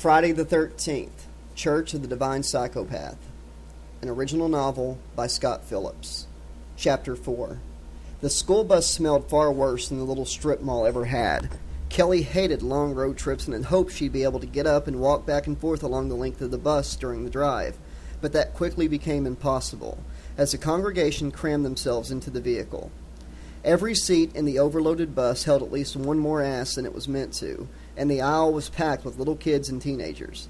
Friday the 13th, Church of the Divine Psychopath, an original novel by Scott Phillips. Chapter 4. The school bus smelled far worse than the little strip mall ever had. Kelly hated long road trips and had hoped she'd be able to get up and walk back and forth along the length of the bus during the drive, but that quickly became impossible, as the congregation crammed themselves into the vehicle. Every seat in the overloaded bus held at least one more ass than it was meant to, and the aisle was packed with little kids and teenagers.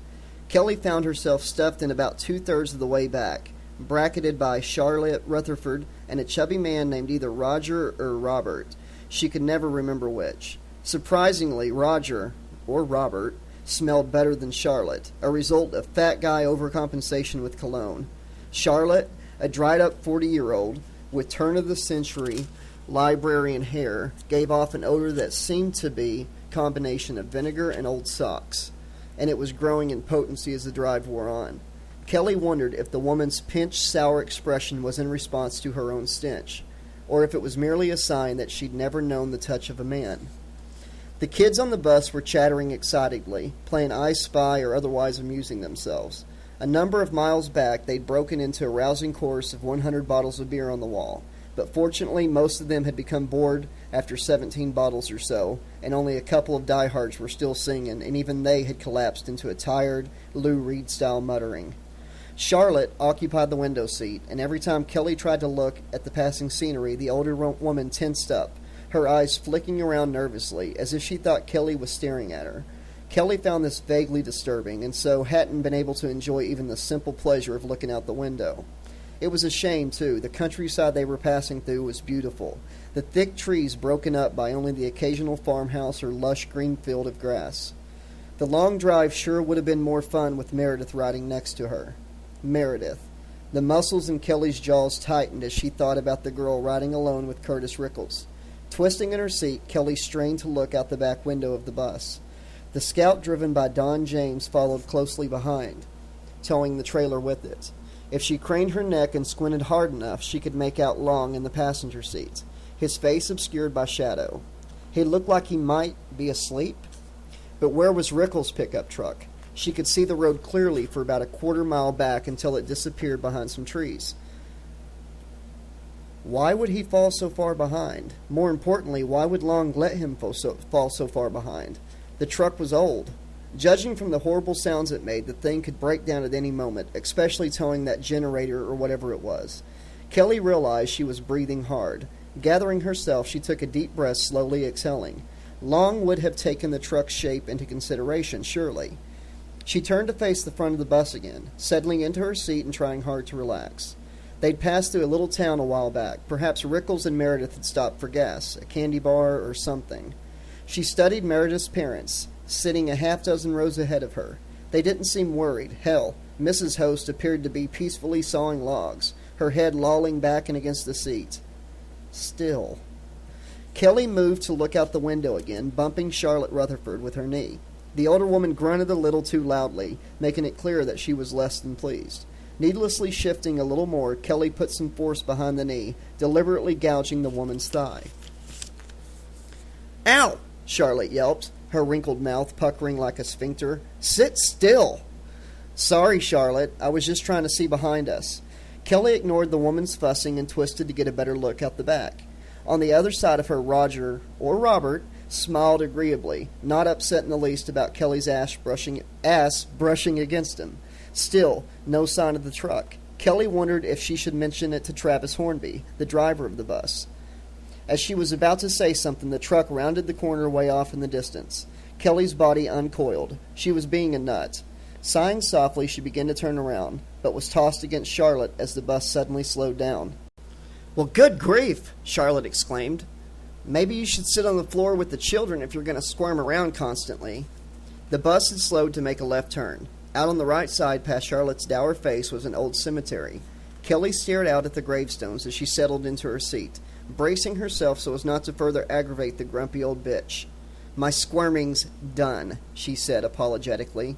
Kelly found herself stuffed in about two-thirds of the way back, bracketed by Charlotte Rutherford and a chubby man named either Roger or Robert. She could never remember which. Surprisingly, Roger, or Robert, smelled better than Charlotte, a result of fat guy overcompensation with cologne. Charlotte, a dried-up 40-year-old with turn-of-the-century librarian hair, gave off an odor that seemed to be a combination of vinegar and old socks, and it was growing in potency as the drive wore on. Kelly wondered if the woman's pinched, sour expression was in response to her own stench, or if it was merely a sign that she'd never known the touch of a man. The kids on the bus were chattering excitedly, playing I Spy or otherwise amusing themselves. A number of miles back, they'd broken into a rousing chorus of 100 bottles of beer on the wall, but fortunately most of them had become bored after 17 bottles or so, and only a couple of diehards were still singing, and even they had collapsed into a tired, Lou Reed-style muttering. Charlotte occupied the window seat, and every time Kelly tried to look at the passing scenery, the older woman tensed up, her eyes flicking around nervously, as if she thought Kelly was staring at her. Kelly found this vaguely disturbing, and so hadn't been able to enjoy even the simple pleasure of looking out the window. It was a shame, too. The countryside they were passing through was beautiful, the thick trees broken up by only the occasional farmhouse or lush green field of grass. The long drive sure would have been more fun with Meredith riding next to her. Meredith. The muscles in Kelly's jaws tightened as she thought about the girl riding alone with Curtis Rickles. Twisting in her seat, Kelly strained to look out the back window of the bus. The Scout driven by Don James followed closely behind, towing the trailer with it. If she craned her neck and squinted hard enough, she could make out Long in the passenger seat, his face obscured by shadow. He looked like he might be asleep. But where was Rickles' pickup truck? She could see the road clearly for about a quarter-mile back until it disappeared behind some trees. Why would he fall so far behind? More importantly, why would Long let him fall so far behind? The truck was old. Judging from the horrible sounds it made, the thing could break down at any moment, especially towing that generator or whatever it was. Kelly realized she was breathing hard. Gathering herself, she took a deep breath, slowly exhaling. Long would have taken the truck's shape into consideration, surely. She turned to face the front of the bus again, settling into her seat and trying hard to relax. They'd passed through a little town a while back. Perhaps Rickles and Meredith had stopped for gas, a candy bar, or something. She studied Meredith's parents, sitting a half-dozen rows ahead of her. They didn't seem worried. Hell, Mrs. Host appeared to be peacefully sawing logs, her head lolling back and against the seat. Still. Kelly moved to look out the window again, bumping Charlotte Rutherford with her knee. The older woman grunted a little too loudly, making it clear that she was less than pleased. Needlessly shifting a little more, Kelly put some force behind the knee, deliberately gouging the woman's thigh. "Ow!" Charlotte yelped, her wrinkled mouth puckering like a sphincter. "Sit still!" "Sorry, Charlotte. I was just trying to see behind us." Kelly ignored the woman's fussing and twisted to get a better look out the back. On the other side of her, Roger, or Robert, smiled agreeably, not upset in the least about Kelly's ass brushing against him. Still, no sign of the truck. Kelly wondered if she should mention it to Travis Hornby, the driver of the bus. As she was about to say something, the truck rounded the corner way off in the distance. Kelly's body uncoiled. She was being a nut. Sighing softly, she began to turn around, but was tossed against Charlotte as the bus suddenly slowed down. "Well, good grief!" Charlotte exclaimed. "Maybe you should sit on the floor with the children if you're going to squirm around constantly." The bus had slowed to make a left turn. Out on the right side, past Charlotte's dour face, was an old cemetery. Kelly stared out at the gravestones as she settled into her seat, bracing herself so as not to further aggravate the grumpy old bitch. "My squirming's done," she said apologetically.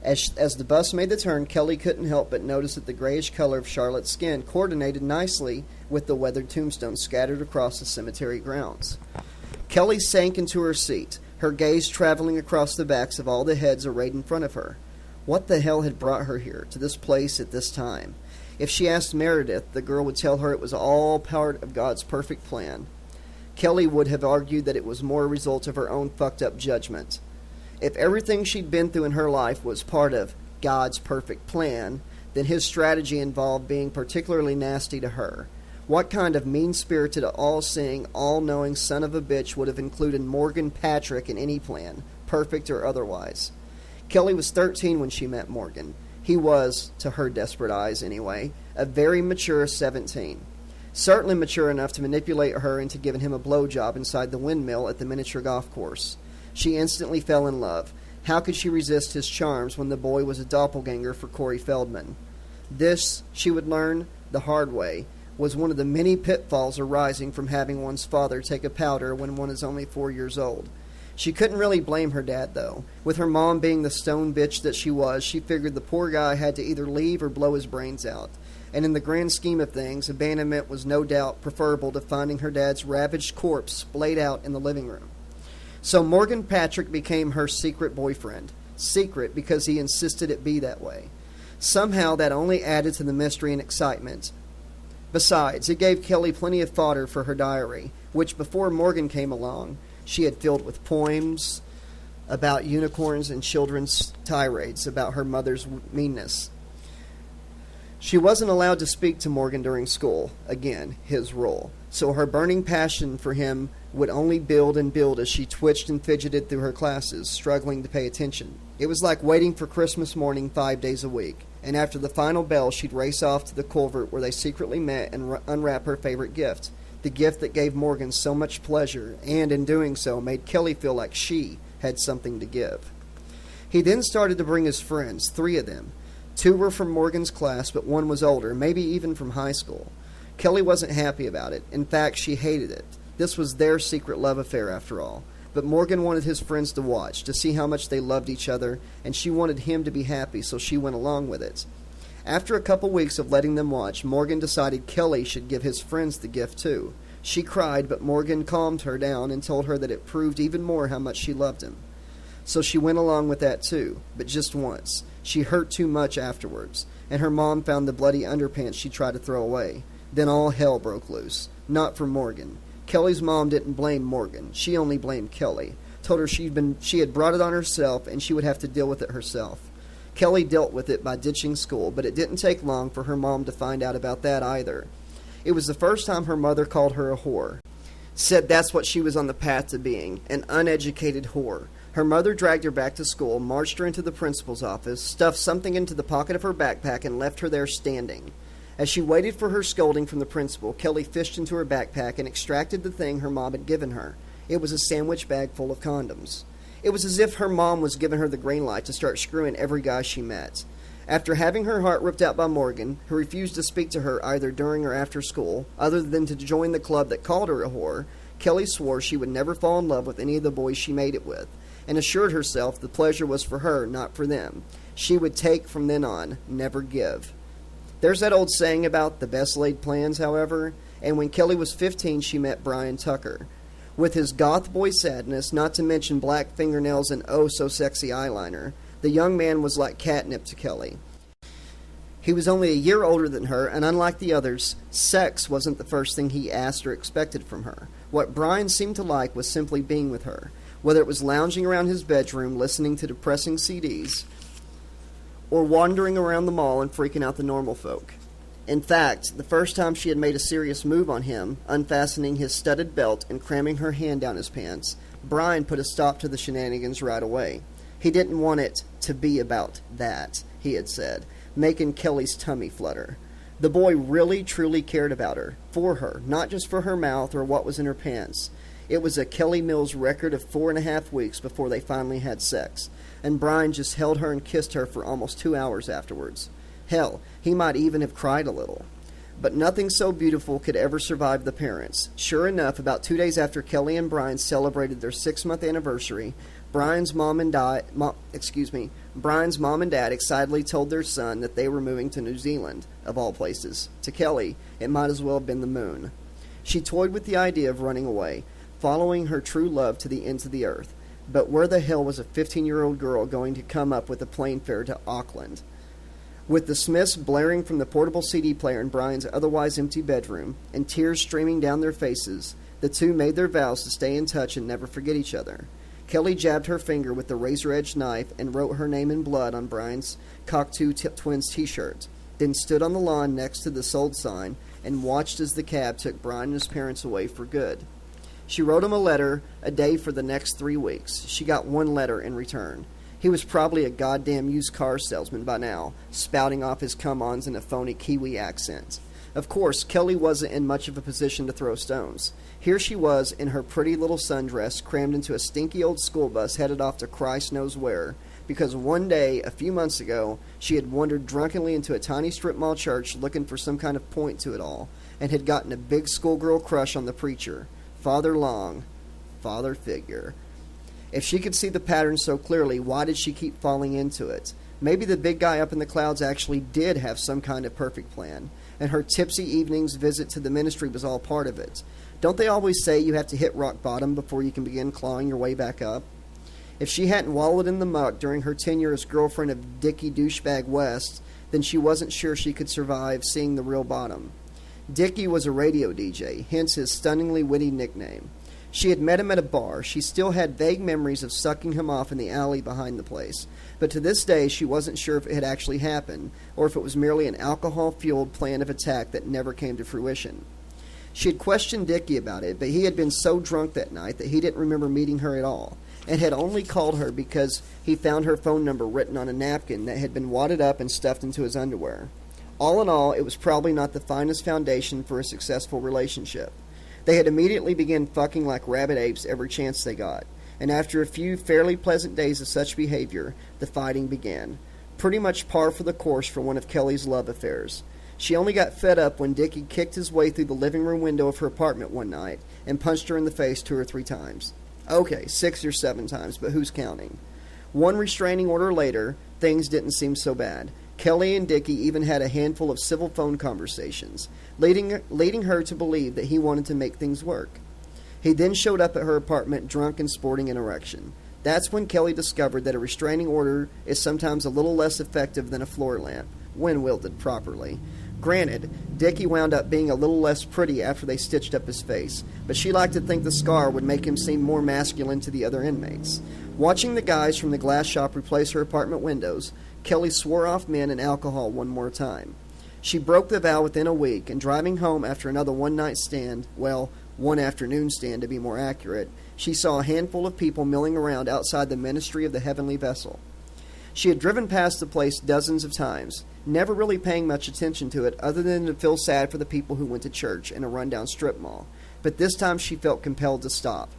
As the bus made the turn, Kelly couldn't help but notice that the grayish color of Charlotte's skin coordinated nicely with the weathered tombstones scattered across the cemetery grounds. Kelly sank into her seat, her gaze traveling across the backs of all the heads arrayed in front of her. What the hell had brought her here, to this place at this time? If she asked Meredith, the girl would tell her it was all part of God's perfect plan. Kelly would have argued that it was more a result of her own fucked-up judgment. If everything she'd been through in her life was part of God's perfect plan, then his strategy involved being particularly nasty to her. What kind of mean-spirited, all-seeing, all-knowing son of a bitch would have included Morgan Patrick in any plan, perfect or otherwise? Kelly was 13 when she met Morgan. He was, to her desperate eyes anyway, a very mature 17. Certainly mature enough to manipulate her into giving him a blowjob inside the windmill at the miniature golf course. She instantly fell in love. How could she resist his charms when the boy was a doppelganger for Corey Feldman? This, she would learn the hard way, was one of the many pitfalls arising from having one's father take a powder when one is only 4 years old. She couldn't really blame her dad, though. With her mom being the stone bitch that she was, she figured the poor guy had to either leave or blow his brains out. And in the grand scheme of things, abandonment was no doubt preferable to finding her dad's ravaged corpse splayed out in the living room. So Morgan Patrick became her secret boyfriend. Secret because he insisted it be that way. Somehow that only added to the mystery and excitement. Besides, it gave Kelly plenty of fodder for her diary, which before Morgan came along, she had filled with poems about unicorns and children's tirades about her mother's meanness. She wasn't allowed to speak to Morgan during school, again, his rule, so her burning passion for him would only build and build as she twitched and fidgeted through her classes, struggling to pay attention. It was like waiting for Christmas morning 5 days a week, and after the final bell she'd race off to the culvert where they secretly met and unwrap her favorite gift, the gift that gave Morgan so much pleasure, and in doing so made Kelly feel like she had something to give. He then started to bring his friends, 3 of them. 2 were from Morgan's class, but 1 was older, maybe even from high school. Kelly wasn't happy about it. In fact, she hated it. This was their secret love affair, after all. But Morgan wanted his friends to watch, to see how much they loved each other, and she wanted him to be happy, so she went along with it. After a couple weeks of letting them watch, Morgan decided Kelly should give his friends the gift too. She cried, but Morgan calmed her down and told her that it proved even more how much she loved him. So she went along with that too, but just once. She hurt too much afterwards, and her mom found the bloody underpants she tried to throw away. Then all hell broke loose. Not for Morgan. Kelly's mom didn't blame Morgan. She only blamed Kelly. Told her she had brought it on herself and she would have to deal with it herself. Kelly dealt with it by ditching school, but it didn't take long for her mom to find out about that either. It was the first time her mother called her a whore. Said that's what she was on the path to being, an uneducated whore. Her mother dragged her back to school, marched her into the principal's office, stuffed something into the pocket of her backpack, and left her there standing. As she waited for her scolding from the principal, Kelly fished into her backpack and extracted the thing her mom had given her. It was a sandwich bag full of condoms. It was as if her mom was giving her the green light to start screwing every guy she met. After having her heart ripped out by Morgan, who refused to speak to her either during or after school, other than to join the club that called her a whore, Kelly swore she would never fall in love with any of the boys she made it with, and assured herself the pleasure was for her, not for them. She would take from then on, never give. There's that old saying about the best laid plans, however, and when Kelly was 15, she met Brian Tucker. With his goth boy sadness, not to mention black fingernails and oh-so-sexy eyeliner, the young man was like catnip to Kelly. He was only a year older than her, and unlike the others, sex wasn't the first thing he asked or expected from her. What Brian seemed to like was simply being with her, whether it was lounging around his bedroom listening to depressing CDs, or wandering around the mall and freaking out the normal folk. In fact, the first time she had made a serious move on him, unfastening his studded belt and cramming her hand down his pants, Brian put a stop to the shenanigans right away. He didn't want it to be about that, he had said, making Kelly's tummy flutter. The boy really, truly cared about her, for her, not just for her mouth or what was in her pants. It was a Kelly Mills record of 4.5 weeks before they finally had sex, and Brian just held her and kissed her for almost 2 hours afterwards. Hell, he might even have cried a little. But nothing so beautiful could ever survive the parents. Sure enough, about 2 days after Kelly and Brian celebrated their 6-month anniversary, Brian's mom and dad excitedly told their son that they were moving to New Zealand, of all places. To Kelly, it might as well have been the moon. She toyed with the idea of running away, following her true love to the ends of the earth. But where the hell was a 15-year-old girl going to come up with a plane fare to Auckland? With the Smiths blaring from the portable CD player in Brian's otherwise empty bedroom, and tears streaming down their faces, the two made their vows to stay in touch and never forget each other. Kelly jabbed her finger with the razor-edged knife and wrote her name in blood on Brian's Cockatoo Twins t-shirt, then stood on the lawn next to the sold sign and watched as the cab took Brian and his parents away for good. She wrote him a letter a day for the next 3 weeks. She got one letter in return. He was probably a goddamn used car salesman by now, spouting off his come-ons in a phony Kiwi accent. Of course, Kelly wasn't in much of a position to throw stones. Here she was in her pretty little sundress, crammed into a stinky old school bus headed off to Christ knows where, because one day, a few months ago, she had wandered drunkenly into a tiny strip mall church looking for some kind of point to it all, and had gotten a big schoolgirl crush on the preacher, Father Long, father figure. If she could see the pattern so clearly, why did she keep falling into it? Maybe the big guy up in the clouds actually did have some kind of perfect plan, and her tipsy evening's visit to the ministry was all part of it. Don't they always say you have to hit rock bottom before you can begin clawing your way back up? If she hadn't wallowed in the muck during her tenure as girlfriend of Dickie Douchebag West, then she wasn't sure she could survive seeing the real bottom. Dickie was a radio DJ, hence his stunningly witty nickname. She had met him at a bar. She still had vague memories of sucking him off in the alley behind the place. But to this day, she wasn't sure if it had actually happened, or if it was merely an alcohol-fueled plan of attack that never came to fruition. She had questioned Dickie about it, but he had been so drunk that night that he didn't remember meeting her at all, and had only called her because he found her phone number written on a napkin that had been wadded up and stuffed into his underwear. All in all, it was probably not the finest foundation for a successful relationship. They had immediately begun fucking like rabid apes every chance they got, and after a few fairly pleasant days of such behavior, the fighting began. Pretty much par for the course for one of Kelly's love affairs. She only got fed up when Dickie kicked his way through the living room window of her apartment one night and punched her in the face 2 or 3 times. Okay, 6 or 7 times, but who's counting? One restraining order later, things didn't seem so bad. Kelly and Dickie even had a handful of civil phone conversations, leading her to believe that he wanted to make things work. He then showed up at her apartment drunk and sporting an erection. That's when Kelly discovered that a restraining order is sometimes a little less effective than a floor lamp, when wielded properly. Granted, Dickie wound up being a little less pretty after they stitched up his face, but she liked to think the scar would make him seem more masculine to the other inmates. Watching the guys from the glass shop replace her apartment windows, Kelly swore off men and alcohol one more time. She broke the vow within a week, and driving home after another one-night stand, well, one afternoon stand to be more accurate, she saw a handful of people milling around outside the ministry of the Heavenly Vessel. She had driven past the place dozens of times, never really paying much attention to it other than to feel sad for the people who went to church in a rundown strip mall. But this time she felt compelled to stop.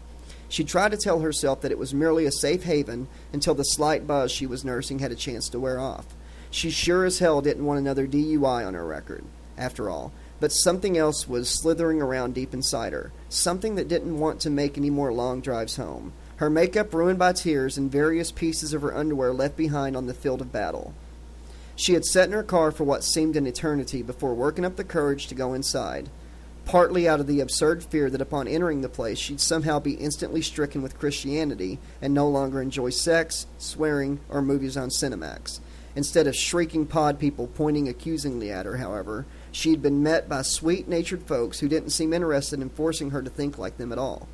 She tried to tell herself that it was merely a safe haven until the slight buzz she was nursing had a chance to wear off. She sure as hell didn't want another DUI on her record, after all, but something else was slithering around deep inside her, something that didn't want to make any more long drives home. Her makeup ruined by tears and various pieces of her underwear left behind on the field of battle. She had sat in her car for what seemed an eternity before working up the courage to go inside, partly out of the absurd fear that upon entering the place she'd somehow be instantly stricken with Christianity and no longer enjoy sex, swearing, or movies on Cinemax. Instead of shrieking pod people pointing accusingly at her, however, she'd been met by sweet-natured folks who didn't seem interested in forcing her to think like them at all.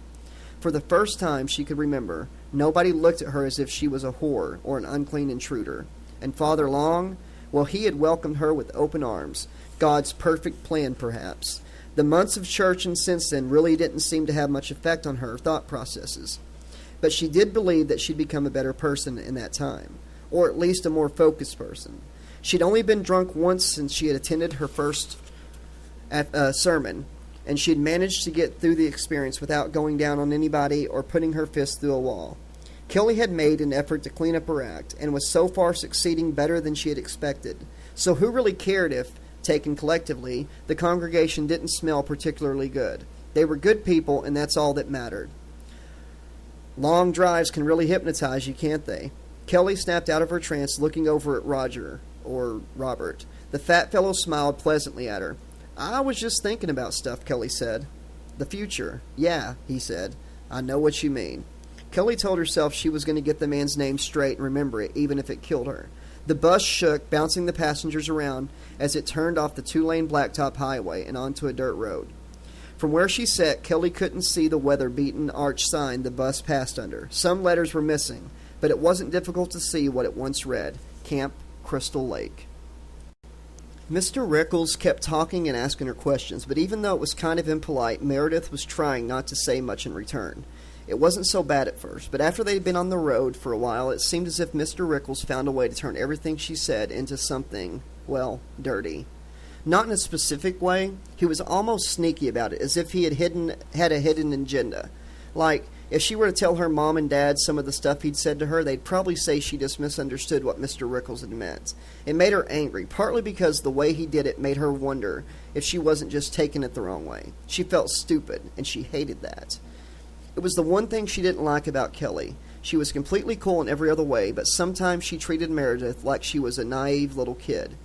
For the first time she could remember, nobody looked at her as if she was a whore or an unclean intruder. And Father Long, well, he had welcomed her with open arms. God's perfect plan, perhaps. The months of church and since then really didn't seem to have much effect on her thought processes. But she did believe that she'd become a better person in that time, or at least a more focused person. She'd only been drunk once since she had attended her first sermon, and she had managed to get through the experience without going down on anybody or putting her fist through a wall. Kelly had made an effort to clean up her act, and was so far succeeding better than she had expected. So who really cared if, taken collectively, the congregation didn't smell particularly good? They were good people, and that's all that mattered. Long drives can really hypnotize you, can't they? Kelly snapped out of her trance, looking over at Robert. The fat fellow smiled pleasantly at her. "I was just thinking about stuff," Kelly said. "The future. Yeah," he said. "I know what you mean." Kelly told herself she was going to get the man's name straight and remember it, even if it killed her. The bus shook, bouncing the passengers around as it turned off the 2-lane blacktop highway and onto a dirt road. From where she sat, Kelly couldn't see the weather-beaten arch sign the bus passed under. Some letters were missing, but it wasn't difficult to see what it once read: Camp Crystal Lake. Mr. Rickles kept talking and asking her questions, but even though it was kind of impolite, Meredith was trying not to say much in return. It wasn't so bad at first, but after they'd been on the road for a while, it seemed as if Mr. Rickles found a way to turn everything she said into something, well, dirty. Not in a specific way. He was almost sneaky about it, as if he had a hidden agenda. Like, if she were to tell her mom and dad some of the stuff he'd said to her, they'd probably say she just misunderstood what Mr. Rickles had meant. It made her angry, partly because the way he did it made her wonder if she wasn't just taking it the wrong way. She felt stupid, and she hated that. It was the one thing she didn't like about Kelly. She was completely cool in every other way, but sometimes she treated Meredith like she was a naive little kid.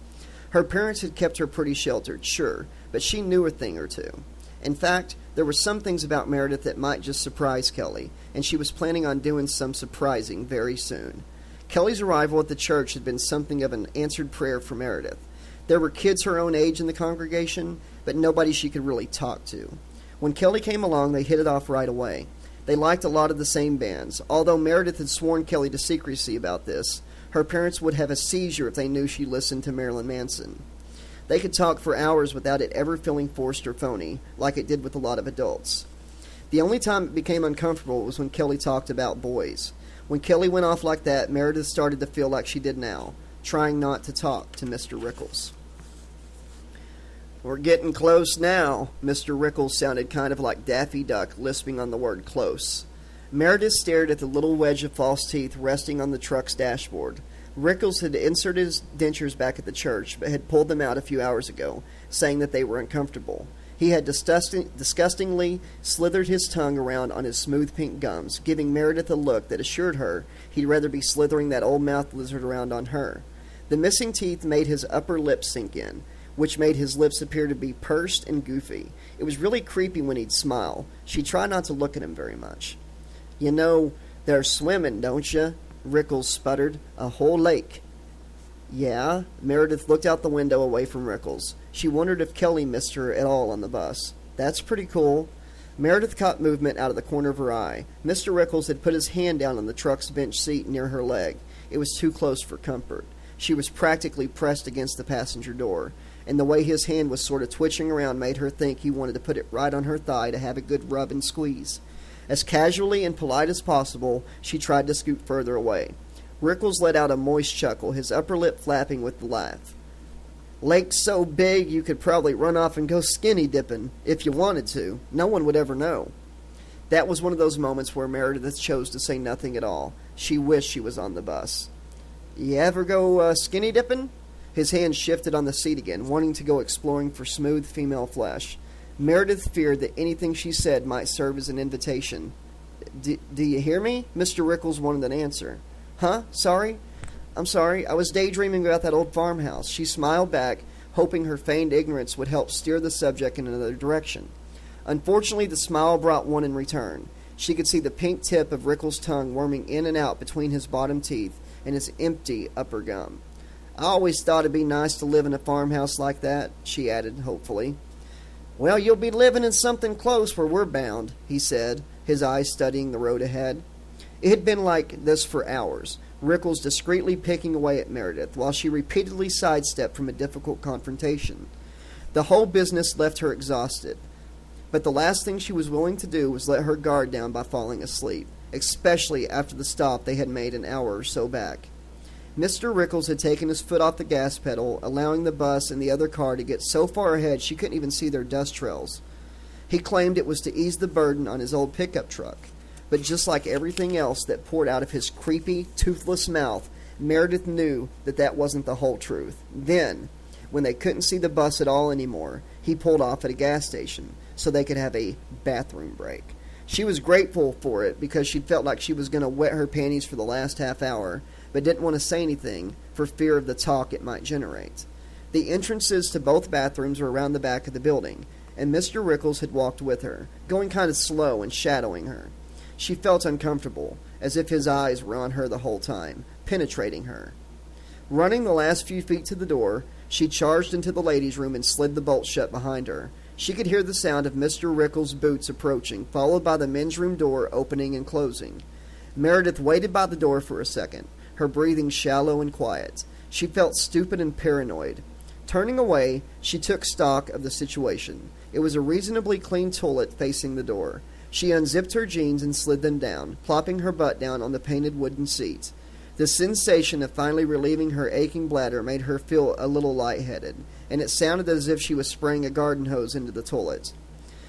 Her parents had kept her pretty sheltered, sure, but she knew a thing or two. In fact, there were some things about Meredith that might just surprise Kelly, and she was planning on doing some surprising very soon. Kelly's arrival at the church had been something of an answered prayer for Meredith. There were kids her own age in the congregation, but nobody she could really talk to. When Kelly came along, they hit it off right away. They liked a lot of the same bands. Although Meredith had sworn Kelly to secrecy about this, her parents would have a seizure if they knew she listened to Marilyn Manson. They could talk for hours without it ever feeling forced or phony, like it did with a lot of adults. The only time it became uncomfortable was when Kelly talked about boys. When Kelly went off like that, Meredith started to feel like she did now, trying not to talk to Mr. Rickles. "We're getting close now." Mr. Rickles sounded kind of like Daffy Duck lisping on the word close. Meredith stared at the little wedge of false teeth resting on the truck's dashboard. Rickles had inserted his dentures back at the church, but had pulled them out a few hours ago, saying that they were uncomfortable. He had disgustingly slithered his tongue around on his smooth pink gums, giving Meredith a look that assured her he'd rather be slithering that old mouth lizard around on her. The missing teeth made his upper lip sink in, which made his lips appear to be pursed and goofy. It was really creepy when he'd smile. She tried not to look at him very much. "You know, they're swimming, don't you?" Rickles sputtered. "A whole lake." "Yeah?" Meredith looked out the window away from Rickles. She wondered if Kelly missed her at all on the bus. "That's pretty cool." Meredith caught movement out of the corner of her eye. Mr. Rickles had put his hand down on the truck's bench seat near her leg. It was too close for comfort. She was practically pressed against the passenger door, and the way his hand was sort of twitching around made her think he wanted to put it right on her thigh to have a good rub and squeeze. As casually and polite as possible, she tried to scoot further away. Rickles let out a moist chuckle, his upper lip flapping with the laugh. "Lake's so big you could probably run off and go skinny dipping, if you wanted to. No one would ever know." That was one of those moments where Meredith chose to say nothing at all. She wished she was on the bus. "You ever go skinny dipping?" His hand shifted on the seat again, wanting to go exploring for smooth female flesh. Meredith feared that anything she said might serve as an invitation. Do you hear me?" Mr. Rickles wanted an answer. "Huh? Sorry? I'm sorry. I was daydreaming about that old farmhouse." She smiled back, hoping her feigned ignorance would help steer the subject in another direction. Unfortunately, the smile brought one in return. She could see the pink tip of Rickles' tongue worming in and out between his bottom teeth and his empty upper gum. "I always thought it'd be nice to live in a farmhouse like that," she added hopefully. "Well, you'll be living in something close where we're bound," he said, his eyes studying the road ahead. It had been like this for hours, Rickles discreetly picking away at Meredith, while she repeatedly sidestepped from a difficult confrontation. The whole business left her exhausted, but the last thing she was willing to do was let her guard down by falling asleep, especially after the stop they had made an hour or so back. Mr. Rickles had taken his foot off the gas pedal, allowing the bus and the other car to get so far ahead she couldn't even see their dust trails. He claimed it was to ease the burden on his old pickup truck, but just like everything else that poured out of his creepy, toothless mouth, Meredith knew that that wasn't the whole truth. Then, when they couldn't see the bus at all anymore, he pulled off at a gas station so they could have a bathroom break. She was grateful for it because she felt like she was going to wet her panties for the last half hour, but didn't want to say anything for fear of the talk it might generate. The entrances to both bathrooms were around the back of the building, and Mr. Rickles had walked with her, going kind of slow and shadowing her. She felt uncomfortable, as if his eyes were on her the whole time, penetrating her. Running the last few feet to the door, she charged into the ladies' room and slid the bolt shut behind her. She could hear the sound of Mr. Rickles' boots approaching, followed by the men's room door opening and closing. Meredith waited by the door for a second, her breathing shallow and quiet. She felt stupid and paranoid. Turning away, she took stock of the situation. It was a reasonably clean toilet facing the door. She unzipped her jeans and slid them down, plopping her butt down on the painted wooden seat. The sensation of finally relieving her aching bladder made her feel a little lightheaded, and it sounded as if she was spraying a garden hose into the toilet.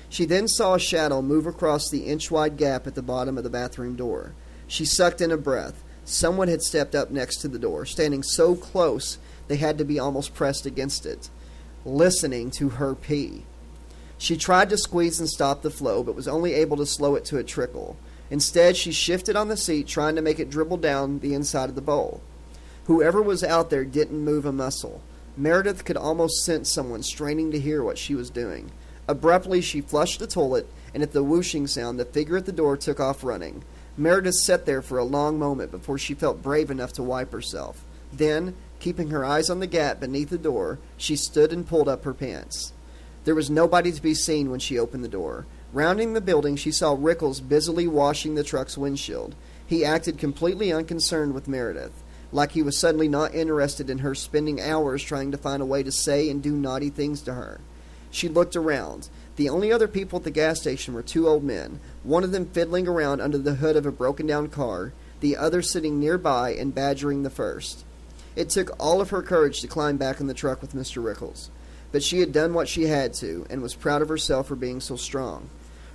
She then saw a shadow move across the inch-wide gap at the bottom of the bathroom door. She sucked in a breath. Someone had stepped up next to the door, standing so close they had to be almost pressed against it, listening to her pee. She tried to squeeze and stop the flow, but was only able to slow it to a trickle. Instead, she shifted on the seat, trying to make it dribble down the inside of the bowl. Whoever was out there didn't move a muscle. Meredith could almost sense someone straining to hear what she was doing. Abruptly, she flushed the toilet, and at the whooshing sound, the figure at the door took off running. Meredith sat there for a long moment before she felt brave enough to wipe herself. Then, keeping her eyes on the gap beneath the door, she stood and pulled up her pants. There was nobody to be seen when she opened the door. Rounding the building, she saw Rickles busily washing the truck's windshield. He acted completely unconcerned with Meredith, like he was suddenly not interested in her spending hours trying to find a way to say and do naughty things to her. She looked around. The only other people at the gas station were two old men, one of them fiddling around under the hood of a broken-down car, the other sitting nearby and badgering the first. It took all of her courage to climb back in the truck with Mr. Rickles, but she had done what she had to, and was proud of herself for being so strong.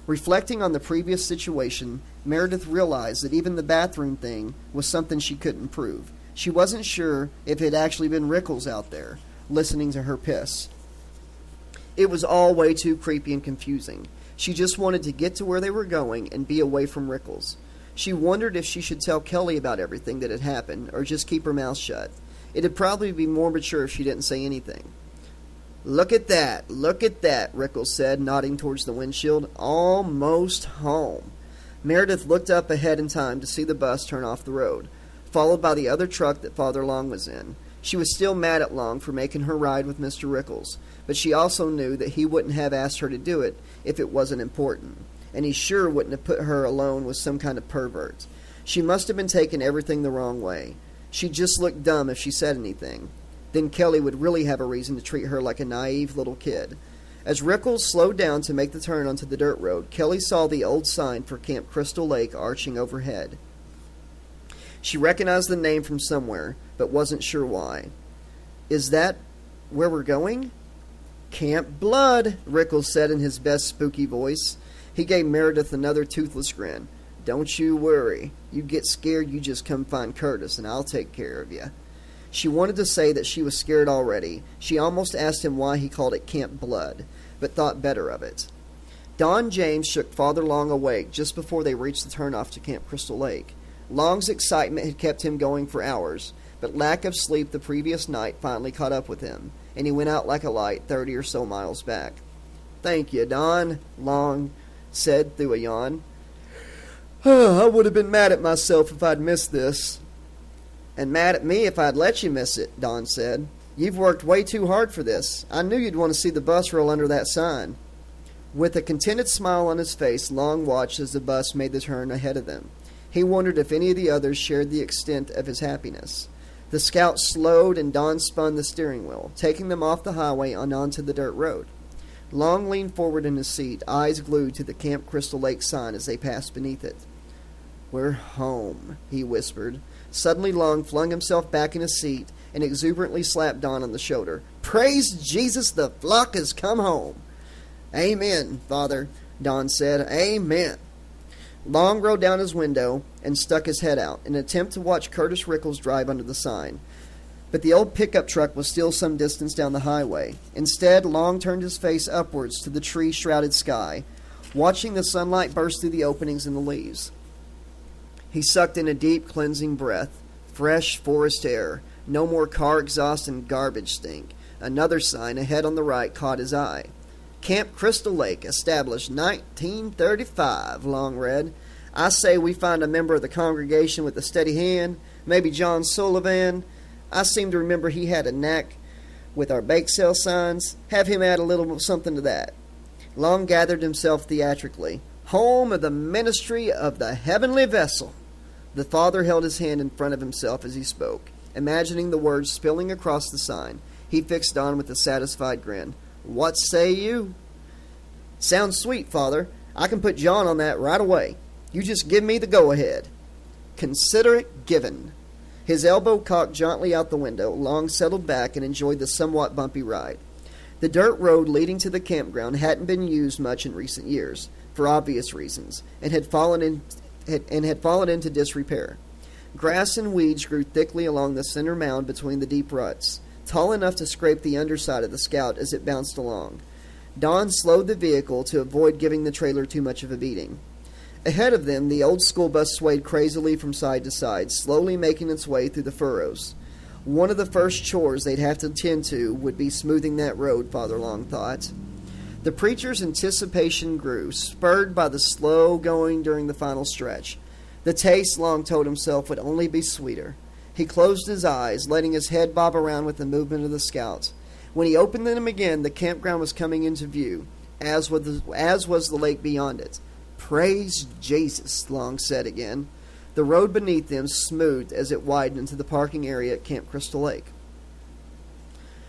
Reflecting on the previous situation, Meredith realized that even the bathroom thing was something she couldn't prove. She wasn't sure if it had actually been Rickles out there, listening to her piss. It was all way too creepy and confusing. She just wanted to get to where they were going and be away from Rickles. She wondered if she should tell Kelly about everything that had happened, or just keep her mouth shut. It'd probably be more mature if she didn't say anything. Look at that, Rickles said, nodding towards the windshield. Almost home. Meredith looked up ahead in time to see the bus turn off the road, followed by the other truck that Father Long was in. She was still mad at Long for making her ride with Mr. Rickles, but she also knew that he wouldn't have asked her to do it if it wasn't important, and he sure wouldn't have put her alone with some kind of pervert. She must have been taking everything the wrong way. She'd just look dumb if she said anything. Then Kelly would really have a reason to treat her like a naive little kid. As Rickles slowed down to make the turn onto the dirt road, Kelly saw the old sign for Camp Crystal Lake arching overhead. She recognized the name from somewhere, but wasn't sure why. Is that where we're going? Camp Blood, Rickles said in his best spooky voice. He gave Meredith another toothless grin. Don't you worry. You get scared, you just come find Curtis, and I'll take care of you. She wanted to say that she was scared already. She almost asked him why he called it Camp Blood, but thought better of it. Don James shook Father Long awake just before they reached the turnoff to Camp Crystal Lake. Long's excitement had kept him going for hours, but lack of sleep the previous night finally caught up with him, and he went out like a light 30 or so miles back. Thank you, Don, Long said through a yawn. I would have been mad at myself if I'd missed this. And mad at me if I'd let you miss it, Don said. You've worked way too hard for this. I knew you'd want to see the bus roll under that sign. With a contented smile on his face, Long watched as the bus made the turn ahead of them. He wondered if any of the others shared the extent of his happiness. The Scout slowed and Don spun the steering wheel, taking them off the highway and onto the dirt road. Long leaned forward in his seat, eyes glued to the Camp Crystal Lake sign as they passed beneath it. We're home, he whispered. Suddenly Long flung himself back in his seat and exuberantly slapped Don on the shoulder. Praise Jesus, the flock has come home. Amen, Father, Don said. Amen. Long rolled down his window and stuck his head out in an attempt to watch Curtis Rickles drive under the sign. But the old pickup truck was still some distance down the highway. Instead, Long turned his face upwards to the tree-shrouded sky, watching the sunlight burst through the openings in the leaves. He sucked in a deep, cleansing breath. Fresh forest air. No more car exhaust and garbage stink. Another sign ahead on the right caught his eye. Camp Crystal Lake, established 1935, Long read. I say we find a member of the congregation with a steady hand, maybe John Sullivan. I seem to remember he had a knack with our bake sale signs. Have him add a little something to that. Long gathered himself theatrically. Home of the ministry of the heavenly vessel. The father held his hand in front of himself as he spoke, imagining the words spilling across the sign. He fixed Don with a satisfied grin. What say you? Sounds sweet, Father. I can put John on that right away. You just give me the go-ahead. Consider it given. His elbow cocked jauntily out the window, Long settled back and enjoyed the somewhat bumpy ride. The dirt road leading to the campground hadn't been used much in recent years, for obvious reasons, and had fallen into disrepair. Grass and weeds grew thickly along the center mound between the deep ruts, tall enough to scrape the underside of the Scout as it bounced along. Don slowed the vehicle to avoid giving the trailer too much of a beating. Ahead of them, the old school bus swayed crazily from side to side, slowly making its way through the furrows. One of the first chores they'd have to tend to would be smoothing that road, Father Long thought. The preacher's anticipation grew, spurred by the slow going during the final stretch. The taste, Long told himself, would only be sweeter. He closed his eyes, letting his head bob around with the movement of the Scout. When he opened them again, the campground was coming into view, as was the lake beyond it. Praise Jesus, Long said again. The road beneath them smoothed as it widened into the parking area at Camp Crystal Lake.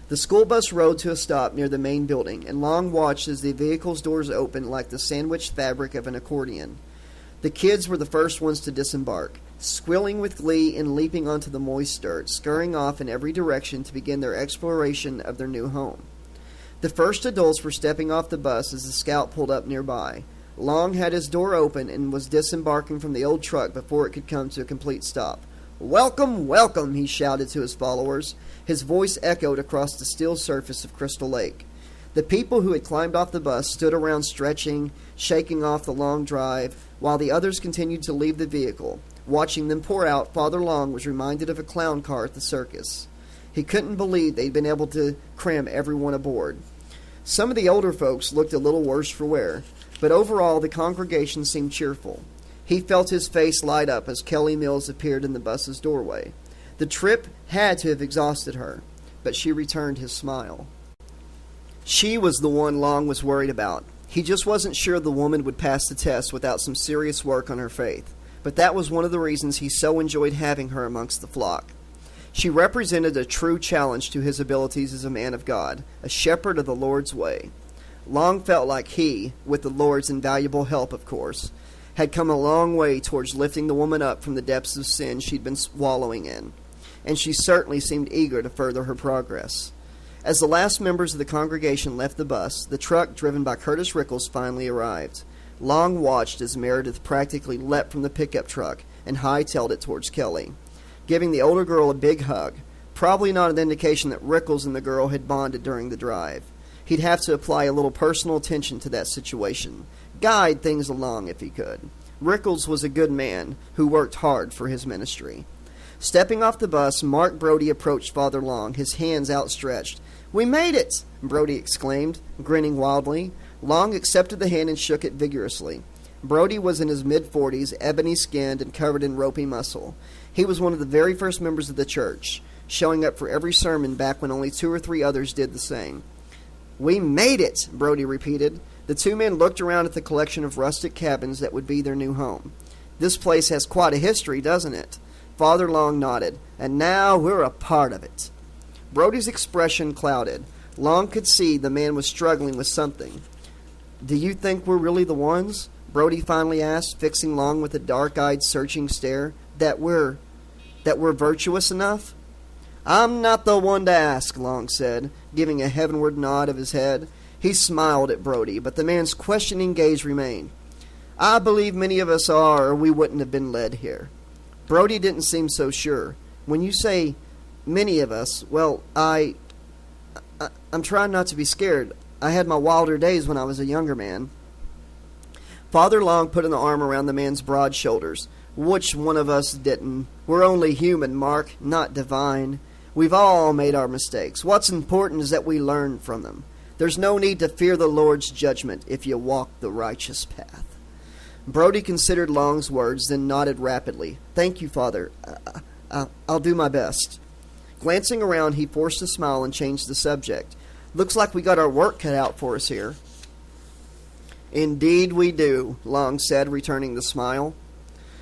The school bus rode to a stop near the main building, and Long watched as the vehicle's doors opened like the sandwiched fabric of an accordion. The kids were the first ones to disembark, squealing with glee and leaping onto the moist dirt, scurrying off in every direction to begin their exploration of their new home. The first adults were stepping off the bus as the Scout pulled up nearby. Long had his door open and was disembarking from the old truck before it could come to a complete stop. "Welcome, welcome," he shouted to his followers. His voice echoed across the still surface of Crystal Lake. The people who had climbed off the bus stood around stretching, shaking off the long drive, while the others continued to leave the vehicle. Watching them pour out, Father Long was reminded of a clown car at the circus. He couldn't believe they'd been able to cram everyone aboard. Some of the older folks looked a little worse for wear, but overall the congregation seemed cheerful. He felt his face light up as Kelly Mills appeared in the bus's doorway. The trip had to have exhausted her, but she returned his smile. She was the one Long was worried about. He just wasn't sure the woman would pass the test without some serious work on her faith, but that was one of the reasons he so enjoyed having her amongst the flock. She represented a true challenge to his abilities as a man of God, a shepherd of the Lord's way. Long felt like he, with the Lord's invaluable help, of course, had come a long way towards lifting the woman up from the depths of sin she'd been wallowing in, and she certainly seemed eager to further her progress. As the last members of the congregation left the bus, the truck driven by Curtis Rickles finally arrived. Long watched as Meredith practically leapt from the pickup truck and hightailed it towards Kelly, giving the older girl a big hug, probably not an indication that Rickles and the girl had bonded during the drive. He'd have to apply a little personal attention to that situation, guide things along if he could. Rickles was a good man who worked hard for his ministry. Stepping off the bus, Mark Brody approached Father Long, his hands outstretched. "We made it!" Brody exclaimed, grinning wildly. Long accepted the hand and shook it vigorously. Brody was in his mid-40s, ebony-skinned and covered in ropey muscle. He was one of the very first members of the church, showing up for every sermon back when only 2 or 3 others did the same. "We made it," Brody repeated. The two men looked around at the collection of rustic cabins that would be their new home. "This place has quite a history, doesn't it?" Father Long nodded. "And now we're a part of it." Brody's expression clouded. Long could see the man was struggling with something. "Do you think we're really the ones?" Brody finally asked, fixing Long with a dark-eyed, searching stare. That we're virtuous enough?" "I'm not the one to ask," Long said, giving a heavenward nod of his head. He smiled at Brody, but the man's questioning gaze remained. "I believe many of us are, or we wouldn't have been led here." Brody didn't seem so sure. "When you say many of us, well, I'm trying not to be scared. I had my wilder days when I was a younger man." Father Long put an arm around the man's broad shoulders. "Which one of us didn't? We're only human, Mark, not divine. We've all made our mistakes. What's important is that we learn from them. There's no need to fear the Lord's judgment if you walk the righteous path." Brody considered Long's words, then nodded rapidly. "Thank you, Father. I'll do my best." Glancing around, he forced a smile and changed the subject. "Looks like we got our work cut out for us here." "Indeed we do," Long said, returning the smile.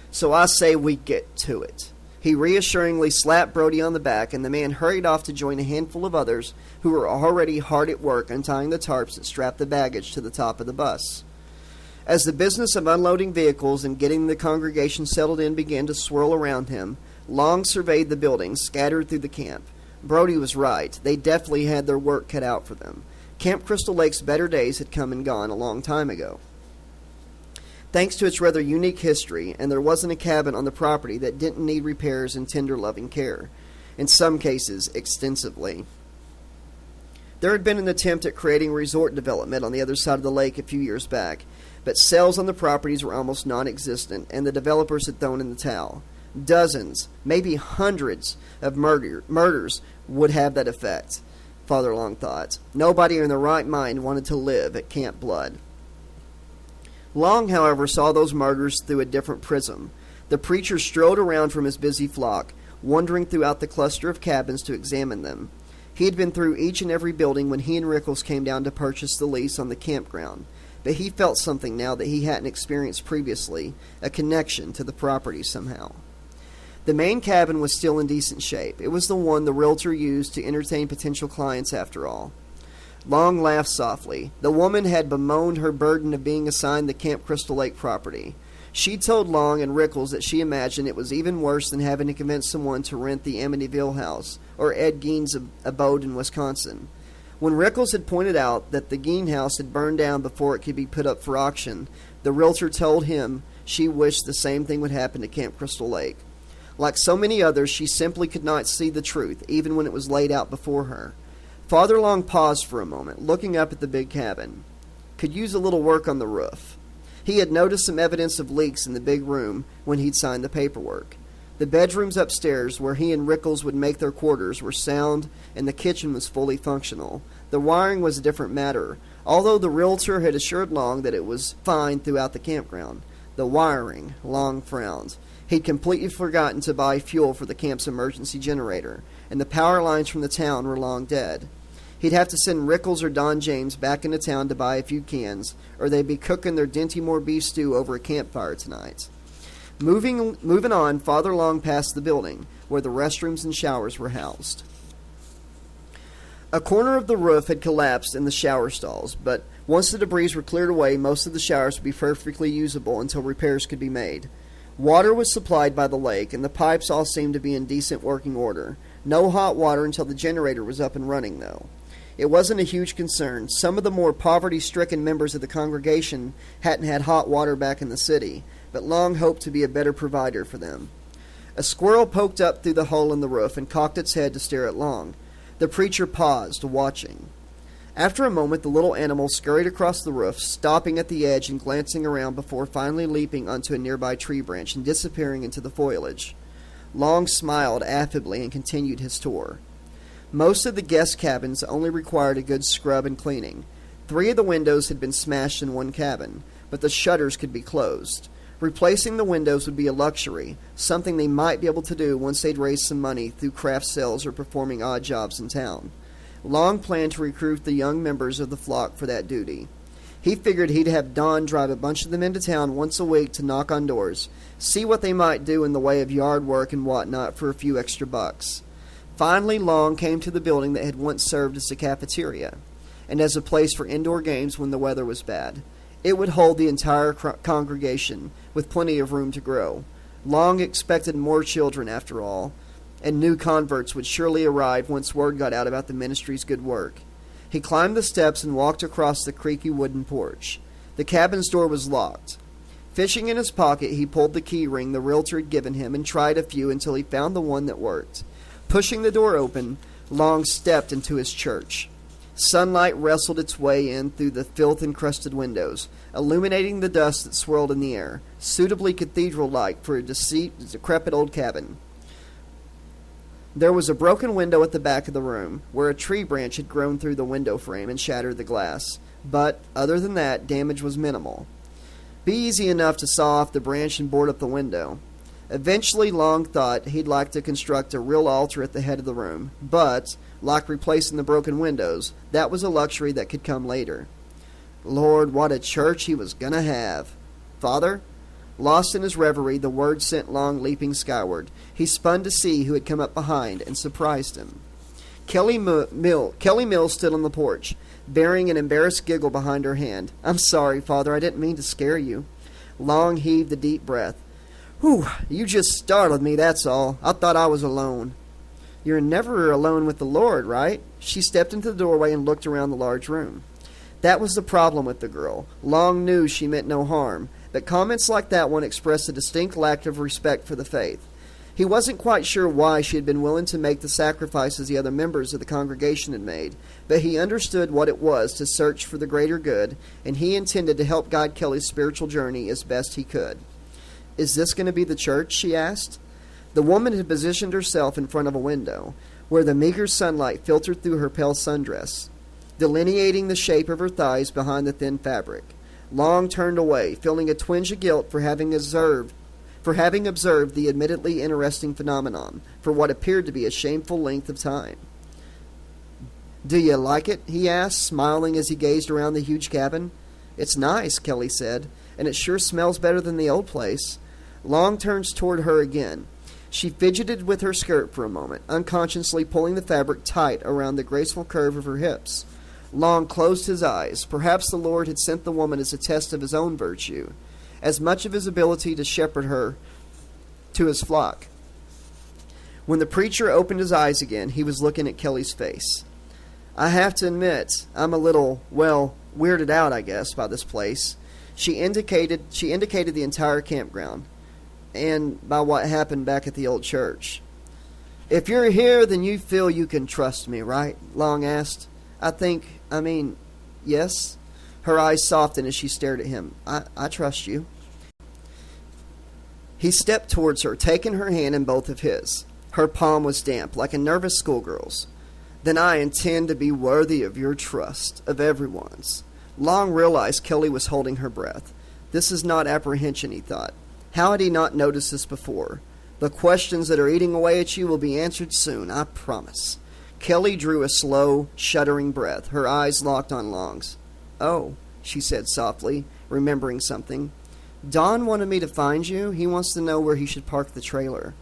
"So I say we get to it." He reassuringly slapped Brody on the back, and the man hurried off to join a handful of others who were already hard at work untying the tarps that strapped the baggage to the top of the bus. As the business of unloading vehicles and getting the congregation settled in began to swirl around him, Long surveyed the buildings scattered through the camp. Brody was right. They definitely had their work cut out for them. Camp Crystal Lake's better days had come and gone a long time ago. Thanks to its rather unique history, and there wasn't a cabin on the property that didn't need repairs and tender loving care, in some cases extensively. There had been an attempt at creating resort development on the other side of the lake a few years back, but sales on the properties were almost non-existent, and the developers had thrown in the towel. Dozens, maybe hundreds of murders would have that effect, Father Long thought. Nobody in their right mind wanted to live at Camp Blood. Long, however, saw those murders through a different prism. The preacher strode around from his busy flock, wandering throughout the cluster of cabins to examine them. He had been through each and every building when he and Rickles came down to purchase the lease on the campground, but he felt something now that he hadn't experienced previously, a connection to the property somehow. The main cabin was still in decent shape. It was the one the realtor used to entertain potential clients after all. Long laughed softly. The woman had bemoaned her burden of being assigned the Camp Crystal Lake property. She told Long and Rickles that she imagined it was even worse than having to convince someone to rent the Amityville house or Ed Gein's abode in Wisconsin. When Rickles had pointed out that the Gein house had burned down before it could be put up for auction, the realtor told him she wished the same thing would happen to Camp Crystal Lake. Like so many others, she simply could not see the truth, even when it was laid out before her. Father Long paused for a moment, looking up at the big cabin. Could use a little work on the roof. He had noticed some evidence of leaks in the big room when he'd signed the paperwork. The bedrooms upstairs, where he and Rickles would make their quarters, were sound, and the kitchen was fully functional. The wiring was a different matter, although the realtor had assured Long that it was fine throughout the campground. The wiring, Long frowned. He'd completely forgotten to buy fuel for the camp's emergency generator, and the power lines from the town were long dead. He'd have to send Rickles or Don James back into town to buy a few cans, or they'd be cooking their Dinty-Moore beef stew over a campfire tonight. Moving on, Father Long passed the building, where the restrooms and showers were housed. A corner of the roof had collapsed in the shower stalls, but once the debris were cleared away, most of the showers would be perfectly usable until repairs could be made. Water was supplied by the lake, and the pipes all seemed to be in decent working order. No hot water until the generator was up and running, though. It wasn't a huge concern. Some of the more poverty-stricken members of the congregation hadn't had hot water back in the city, but Long hoped to be a better provider for them. A squirrel poked up through the hole in the roof and cocked its head to stare at Long. The preacher paused, watching. After a moment, the little animal scurried across the roof, stopping at the edge and glancing around before finally leaping onto a nearby tree branch and disappearing into the foliage. Long smiled affably and continued his tour. Most of the guest cabins only required a good scrub and cleaning. 3 of the windows had been smashed in one cabin, but the shutters could be closed. Replacing the windows would be a luxury, something they might be able to do once they'd raised some money through craft sales or performing odd jobs in town. Long planned to recruit the young members of the flock for that duty. He figured he'd have Don drive a bunch of them into town once a week to knock on doors, see what they might do in the way of yard work and whatnot for a few extra bucks. Finally, Long came to the building that had once served as a cafeteria, and as a place for indoor games when the weather was bad. It would hold the entire congregation, with plenty of room to grow. Long expected more children, after all, and new converts would surely arrive once word got out about the ministry's good work. He climbed the steps and walked across the creaky wooden porch. The cabin's door was locked. Fishing in his pocket, he pulled the key ring the realtor had given him and tried a few until he found the one that worked. Pushing the door open, Long stepped into his church. Sunlight wrestled its way in through the filth-encrusted windows, illuminating the dust that swirled in the air, suitably cathedral-like for a decrepit old cabin. There was a broken window at the back of the room, where a tree branch had grown through the window frame and shattered the glass, but, other than that, damage was minimal. Be easy enough to saw off the branch and board up the window. Eventually, Long thought he'd like to construct a real altar at the head of the room, but, like replacing the broken windows, that was a luxury that could come later. Lord, what a church he was gonna have. Father? Lost in his reverie, the word sent Long leaping skyward. He spun to see who had come up behind and surprised him. Kelly Mills stood on the porch, bearing an embarrassed giggle behind her hand. I'm sorry, Father, I didn't mean to scare you. Long heaved a deep breath. Whew, you just startled me, that's all. I thought I was alone. You're never alone with the Lord, right? She stepped into the doorway and looked around the large room. That was the problem with the girl. Long knew she meant no harm, but comments like that one expressed a distinct lack of respect for the faith. He wasn't quite sure why she had been willing to make the sacrifices the other members of the congregation had made, but he understood what it was to search for the greater good, and he intended to help guide Kelly's spiritual journey as best he could. Is this going to be the church? She asked. The woman had positioned herself in front of a window, where the meager sunlight filtered through her pale sundress, delineating the shape of her thighs behind the thin fabric. Long turned away, feeling a twinge of guilt for having observed the admittedly interesting phenomenon for what appeared to be a shameful length of time. Do you like it? He asked, smiling as he gazed around the huge cabin. It's nice, Kelly said, and it sure smells better than the old place. Long turns toward her again. She fidgeted with her skirt for a moment, unconsciously pulling the fabric tight around the graceful curve of her hips. Long closed his eyes. Perhaps the Lord had sent the woman as a test of his own virtue, as much of his ability to shepherd her to his flock. When the preacher opened his eyes again, he was looking at Kelly's face. I have to admit, I'm a little, weirded out, I guess, by this place. She indicated the entire campground, and by what happened back at the old church. If you're here, then you feel you can trust me, right? Long asked. Yes. Her eyes softened as she stared at him. I trust you. He stepped towards her, taking her hand in both of his. Her palm was damp, like a nervous schoolgirl's. Then I intend to be worthy of your trust, of everyone's. Long realized Kelly was holding her breath. This is not apprehension, he thought. How had he not noticed this before? The questions that are eating away at you will be answered soon, I promise. Kelly drew a slow, shuddering breath, her eyes locked on Long's. Oh, she said softly, remembering something. Don wanted me to find you. He wants to know where he should park the trailer.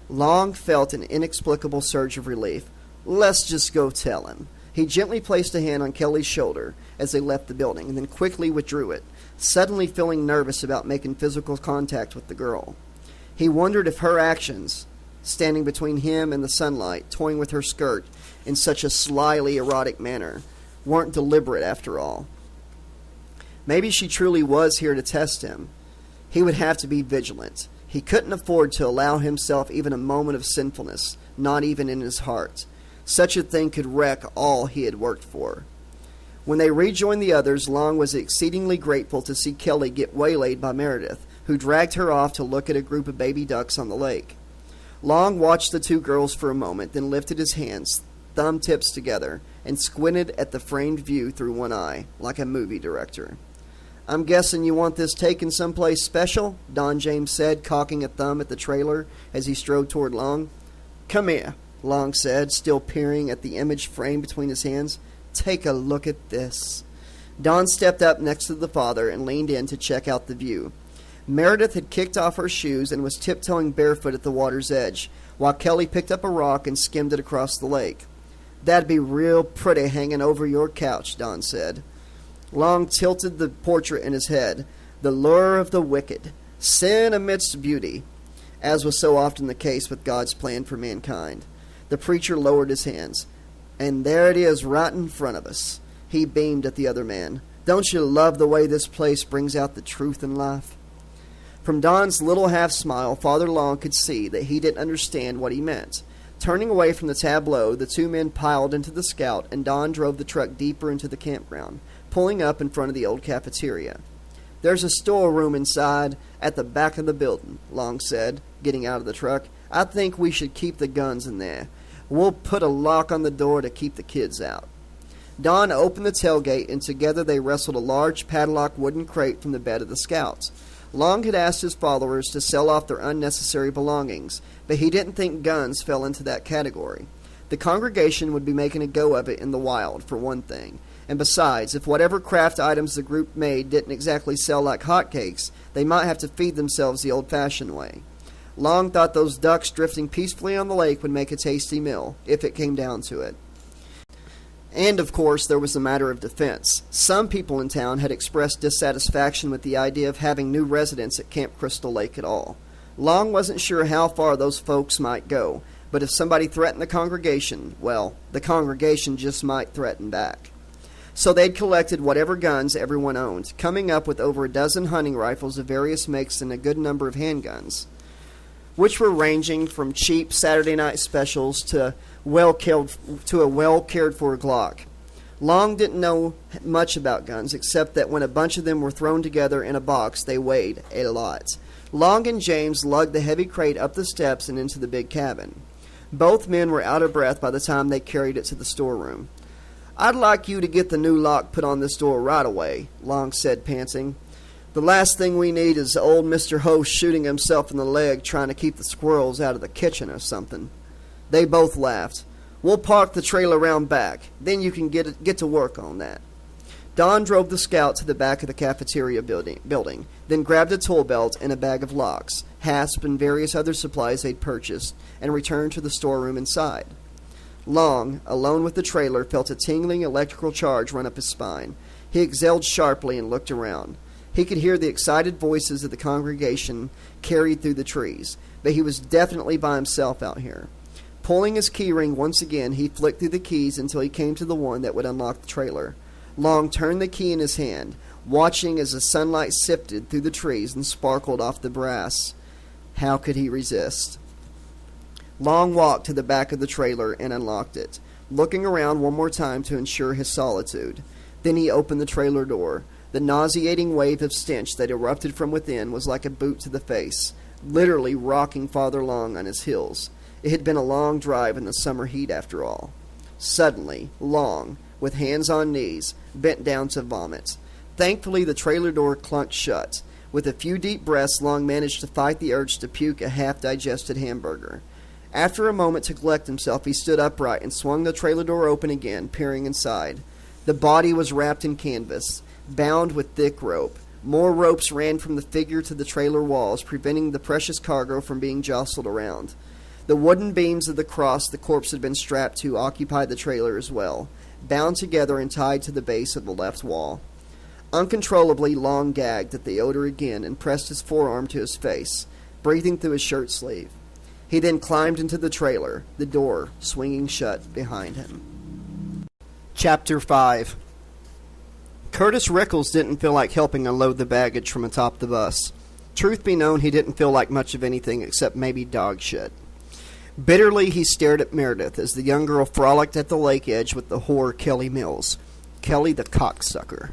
Long felt an inexplicable surge of relief. Let's just go tell him. He gently placed a hand on Kelly's shoulder as they left the building, and then quickly withdrew it, suddenly feeling nervous about making physical contact with the girl. He wondered if her actions, standing between him and the sunlight, toying with her skirt in such a slyly erotic manner, weren't deliberate after all. Maybe she truly was here to test him. He would have to be vigilant. He couldn't afford to allow himself even a moment of sinfulness, not even in his heart. Such a thing could wreck all he had worked for. When they rejoined the others, Long was exceedingly grateful to see Kelly get waylaid by Meredith, who dragged her off to look at a group of baby ducks on the lake. Long watched the two girls for a moment, then lifted his hands, thumb tips together, and squinted at the framed view through one eye, like a movie director. I'm guessing you want this taken someplace special? Don James said, cocking a thumb at the trailer as he strode toward Long. Come here, Long said, still peering at the image framed between his hands. Take a look at this. Don stepped up next to the father and leaned in to check out the view. Meredith had kicked off her shoes and was tiptoeing barefoot at the water's edge, while Kelly picked up a rock and skimmed it across the lake. That'd be real pretty hanging over your couch, Don said. Long tilted the portrait in his head. The lure of the wicked. Sin amidst beauty, as was so often the case with God's plan for mankind. The preacher lowered his hands. And there it is right in front of us. He beamed at the other man. Don't you love the way this place brings out the truth in life? From Don's little half-smile, Father Long could see that he didn't understand what he meant. Turning away from the tableau, the two men piled into the Scout, and Don drove the truck deeper into the campground, pulling up in front of the old cafeteria. There's a storeroom inside at the back of the building, Long said, getting out of the truck. I think we should keep the guns in there. We'll put a lock on the door to keep the kids out. Don opened the tailgate, and together they wrestled a large padlocked wooden crate from the bed of the Scouts. Long had asked his followers to sell off their unnecessary belongings, but he didn't think guns fell into that category. The congregation would be making a go of it in the wild, for one thing. And besides, if whatever craft items the group made didn't exactly sell like hotcakes, they might have to feed themselves the old-fashioned way. Long thought those ducks drifting peacefully on the lake would make a tasty meal, if it came down to it. And, of course, there was the matter of defense. Some people in town had expressed dissatisfaction with the idea of having new residents at Camp Crystal Lake at all. Long wasn't sure how far those folks might go, but if somebody threatened the congregation, well, the congregation just might threaten back. So they'd collected whatever guns everyone owned, coming up with over a dozen hunting rifles of various makes and a good number of handguns, which were ranging from cheap Saturday night specials to a well-cared-for Glock. Long didn't know much about guns, except that when a bunch of them were thrown together in a box, they weighed a lot. Long and James lugged the heavy crate up the steps and into the big cabin. Both men were out of breath by the time they carried it to the storeroom. "I'd like you to get the new lock put on this door right away," Long said, panting. "The last thing we need is old Mr. Host shooting himself in the leg trying to keep the squirrels out of the kitchen or something." They both laughed. "We'll park the trailer round back. Then you can get to work on that." Don drove the Scout to the back of the cafeteria building, then grabbed a tool belt and a bag of locks, hasp, and various other supplies they'd purchased, and returned to the storeroom inside. Long, alone with the trailer, felt a tingling electrical charge run up his spine. He exhaled sharply and looked around. He could hear the excited voices of the congregation carried through the trees, but he was definitely by himself out here. Pulling his key ring once again, he flicked through the keys until he came to the one that would unlock the trailer. Long turned the key in his hand, watching as the sunlight sifted through the trees and sparkled off the brass. How could he resist? Long walked to the back of the trailer and unlocked it, looking around one more time to ensure his solitude. Then he opened the trailer door. The nauseating wave of stench that erupted from within was like a boot to the face, literally rocking Father Long on his heels. It had been a long drive in the summer heat after all. Suddenly, Long, with hands on knees, bent down to vomit. Thankfully, the trailer door clunked shut. With a few deep breaths, Long managed to fight the urge to puke a half-digested hamburger. After a moment to collect himself, he stood upright and swung the trailer door open again, peering inside. The body was wrapped in canvas, bound with thick rope. More ropes ran from the figure to the trailer walls, preventing the precious cargo from being jostled around. The wooden beams of the cross the corpse had been strapped to occupied the trailer as well, bound together and tied to the base of the left wall. Uncontrollably, Long gagged at the odor again and pressed his forearm to his face, breathing through his shirt sleeve. He then climbed into the trailer, the door swinging shut behind him. Chapter 5. Curtis Rickles didn't feel like helping unload the baggage from atop the bus. Truth be known, he didn't feel like much of anything except maybe dog shit. Bitterly, he stared at Meredith as the young girl frolicked at the lake edge with the whore Kelly Mills. Kelly the cocksucker.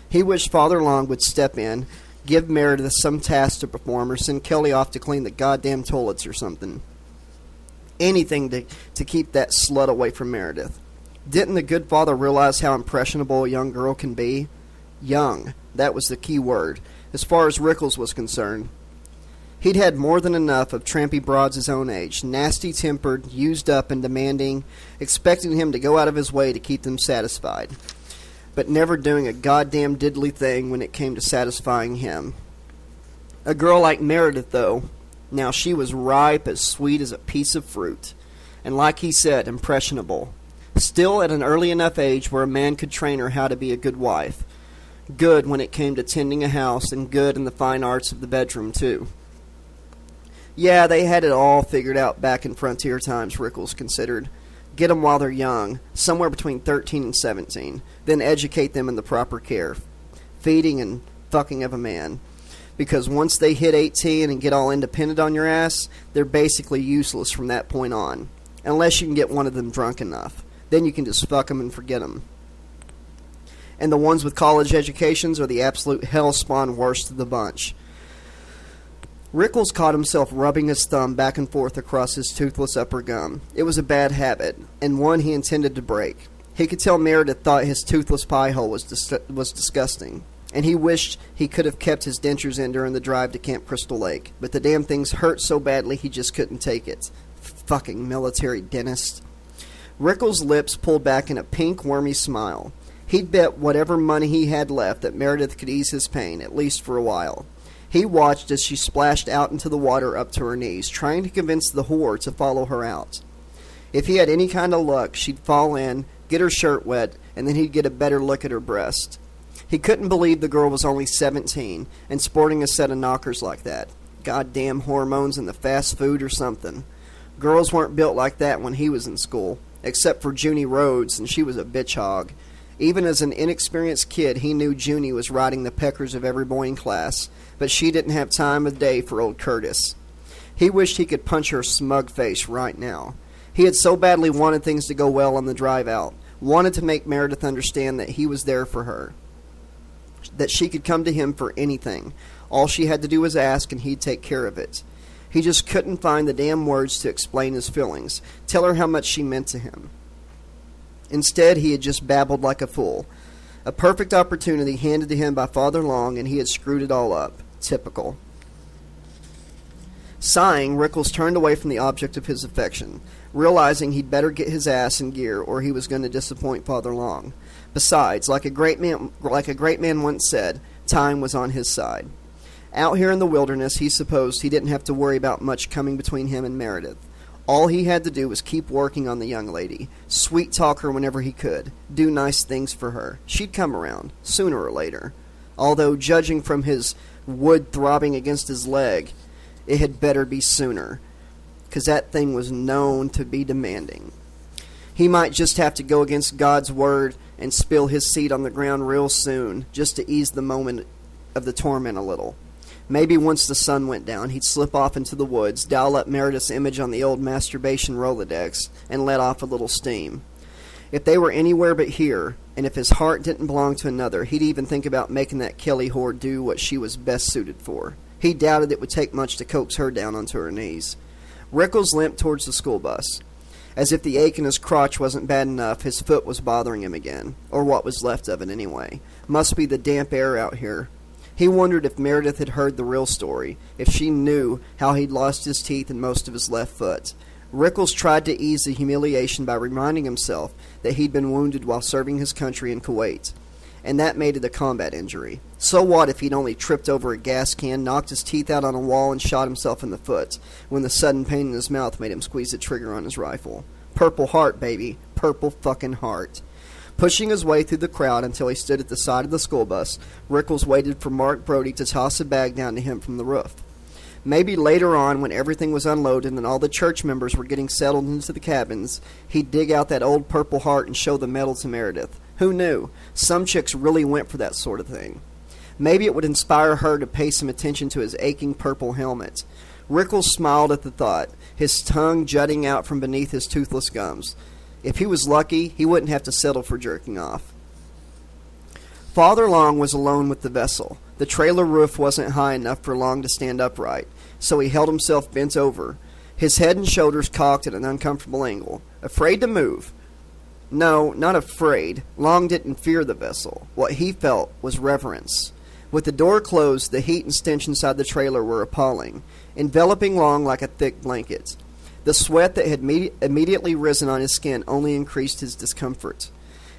He wished Father Long would step in, give Meredith some task to perform, or send Kelly off to clean the goddamn toilets or something. Anything to keep that slut away from Meredith. Didn't the good father realize how impressionable a young girl can be? Young. That was the key word, as far as Rickles was concerned. He'd had more than enough of trampy broads his own age, nasty-tempered, used up, and demanding, expecting him to go out of his way to keep them satisfied, but never doing a goddamn diddly thing when it came to satisfying him. A girl like Meredith, though, now she was ripe, as sweet as a piece of fruit, and like he said, impressionable. Still at an early enough age where a man could train her how to be a good wife. Good when it came to tending a house, and good in the fine arts of the bedroom, too. Yeah, they had it all figured out back in frontier times, Rickles considered. Get them while they're young, somewhere between 13 and 17, then educate them in the proper care, feeding and fucking of a man. Because once they hit 18 and get all independent on your ass, they're basically useless from that point on. Unless you can get one of them drunk enough. Then you can just fuck them and forget them. And the ones with college educations are the absolute hell-spawn worst of the bunch. Rickles caught himself rubbing his thumb back and forth across his toothless upper gum. It was a bad habit, and one he intended to break. He could tell Meredith thought his toothless pie hole was disgusting, and he wished he could have kept his dentures in during the drive to Camp Crystal Lake, but the damn things hurt so badly he just couldn't take it. Fucking military dentist. Rickles' lips pulled back in a pink, wormy smile. He'd bet whatever money he had left that Meredith could ease his pain, at least for a while. He watched as she splashed out into the water up to her knees, trying to convince the whore to follow her out. If he had any kind of luck, she'd fall in, get her shirt wet, and then he'd get a better look at her breast. He couldn't believe the girl was only 17 and sporting a set of knockers like that. Goddamn hormones and the fast food or something. Girls weren't built like that when he was in school, except for Junie Rhodes, and she was a bitch hog. Even as an inexperienced kid, he knew Junie was riding the peckers of every boy in class, but she didn't have time of day for old Curtis. He wished he could punch her smug face right now. He had so badly wanted things to go well on the drive out, wanted to make Meredith understand that he was there for her, that she could come to him for anything. All she had to do was ask, and he'd take care of it. He just couldn't find the damn words to explain his feelings, tell her how much she meant to him. Instead, he had just babbled like a fool. A perfect opportunity handed to him by Father Long, and he had screwed it all up. Typical. Sighing, Rickles turned away from the object of his affection, realizing he'd better get his ass in gear or he was going to disappoint Father Long. Besides, like a great man once said, time was on his side. Out here in the wilderness, he supposed he didn't have to worry about much coming between him and Meredith. All he had to do was keep working on the young lady, sweet-talk her whenever he could, do nice things for her. She'd come around, sooner or later. Although, judging from his wood throbbing against his leg, it had better be sooner, 'cause that thing was known to be demanding. He might just have to go against God's word and spill his seed on the ground real soon, just to ease the moment of the torment a little. Maybe once the sun went down, he'd slip off into the woods, dial up Meredith's image on the old masturbation Rolodex, and let off a little steam. If they were anywhere but here, and if his heart didn't belong to another, he'd even think about making that Kelly whore do what she was best suited for. He doubted it would take much to coax her down onto her knees. Rickles limped towards the school bus. As if the ache in his crotch wasn't bad enough, his foot was bothering him again. Or what was left of it, anyway. Must be the damp air out here. He wondered if Meredith had heard the real story, if she knew how he'd lost his teeth and most of his left foot. Rickles tried to ease the humiliation by reminding himself that he'd been wounded while serving his country in Kuwait, and that made it a combat injury. So what if he'd only tripped over a gas can, knocked his teeth out on a wall, and shot himself in the foot, when the sudden pain in his mouth made him squeeze the trigger on his rifle? Purple Heart, baby. Purple fucking Heart. Pushing his way through the crowd until he stood at the side of the school bus, Rickles waited for Mark Brody to toss a bag down to him from the roof. Maybe later on, when everything was unloaded and all the church members were getting settled into the cabins, he'd dig out that old Purple Heart and show the medal to Meredith. Who knew? Some chicks really went for that sort of thing. Maybe it would inspire her to pay some attention to his aching purple helmet. Rickles smiled at the thought, his tongue jutting out from beneath his toothless gums. If he was lucky, he wouldn't have to settle for jerking off. Father Long was alone with the vessel. The trailer roof wasn't high enough for Long to stand upright, so he held himself bent over, his head and shoulders cocked at an uncomfortable angle, afraid to move. No, not afraid. Long didn't fear the vessel. What he felt was reverence. With the door closed, the heat and stench inside the trailer were appalling, enveloping Long like a thick blanket. The sweat that had immediately risen on his skin only increased his discomfort.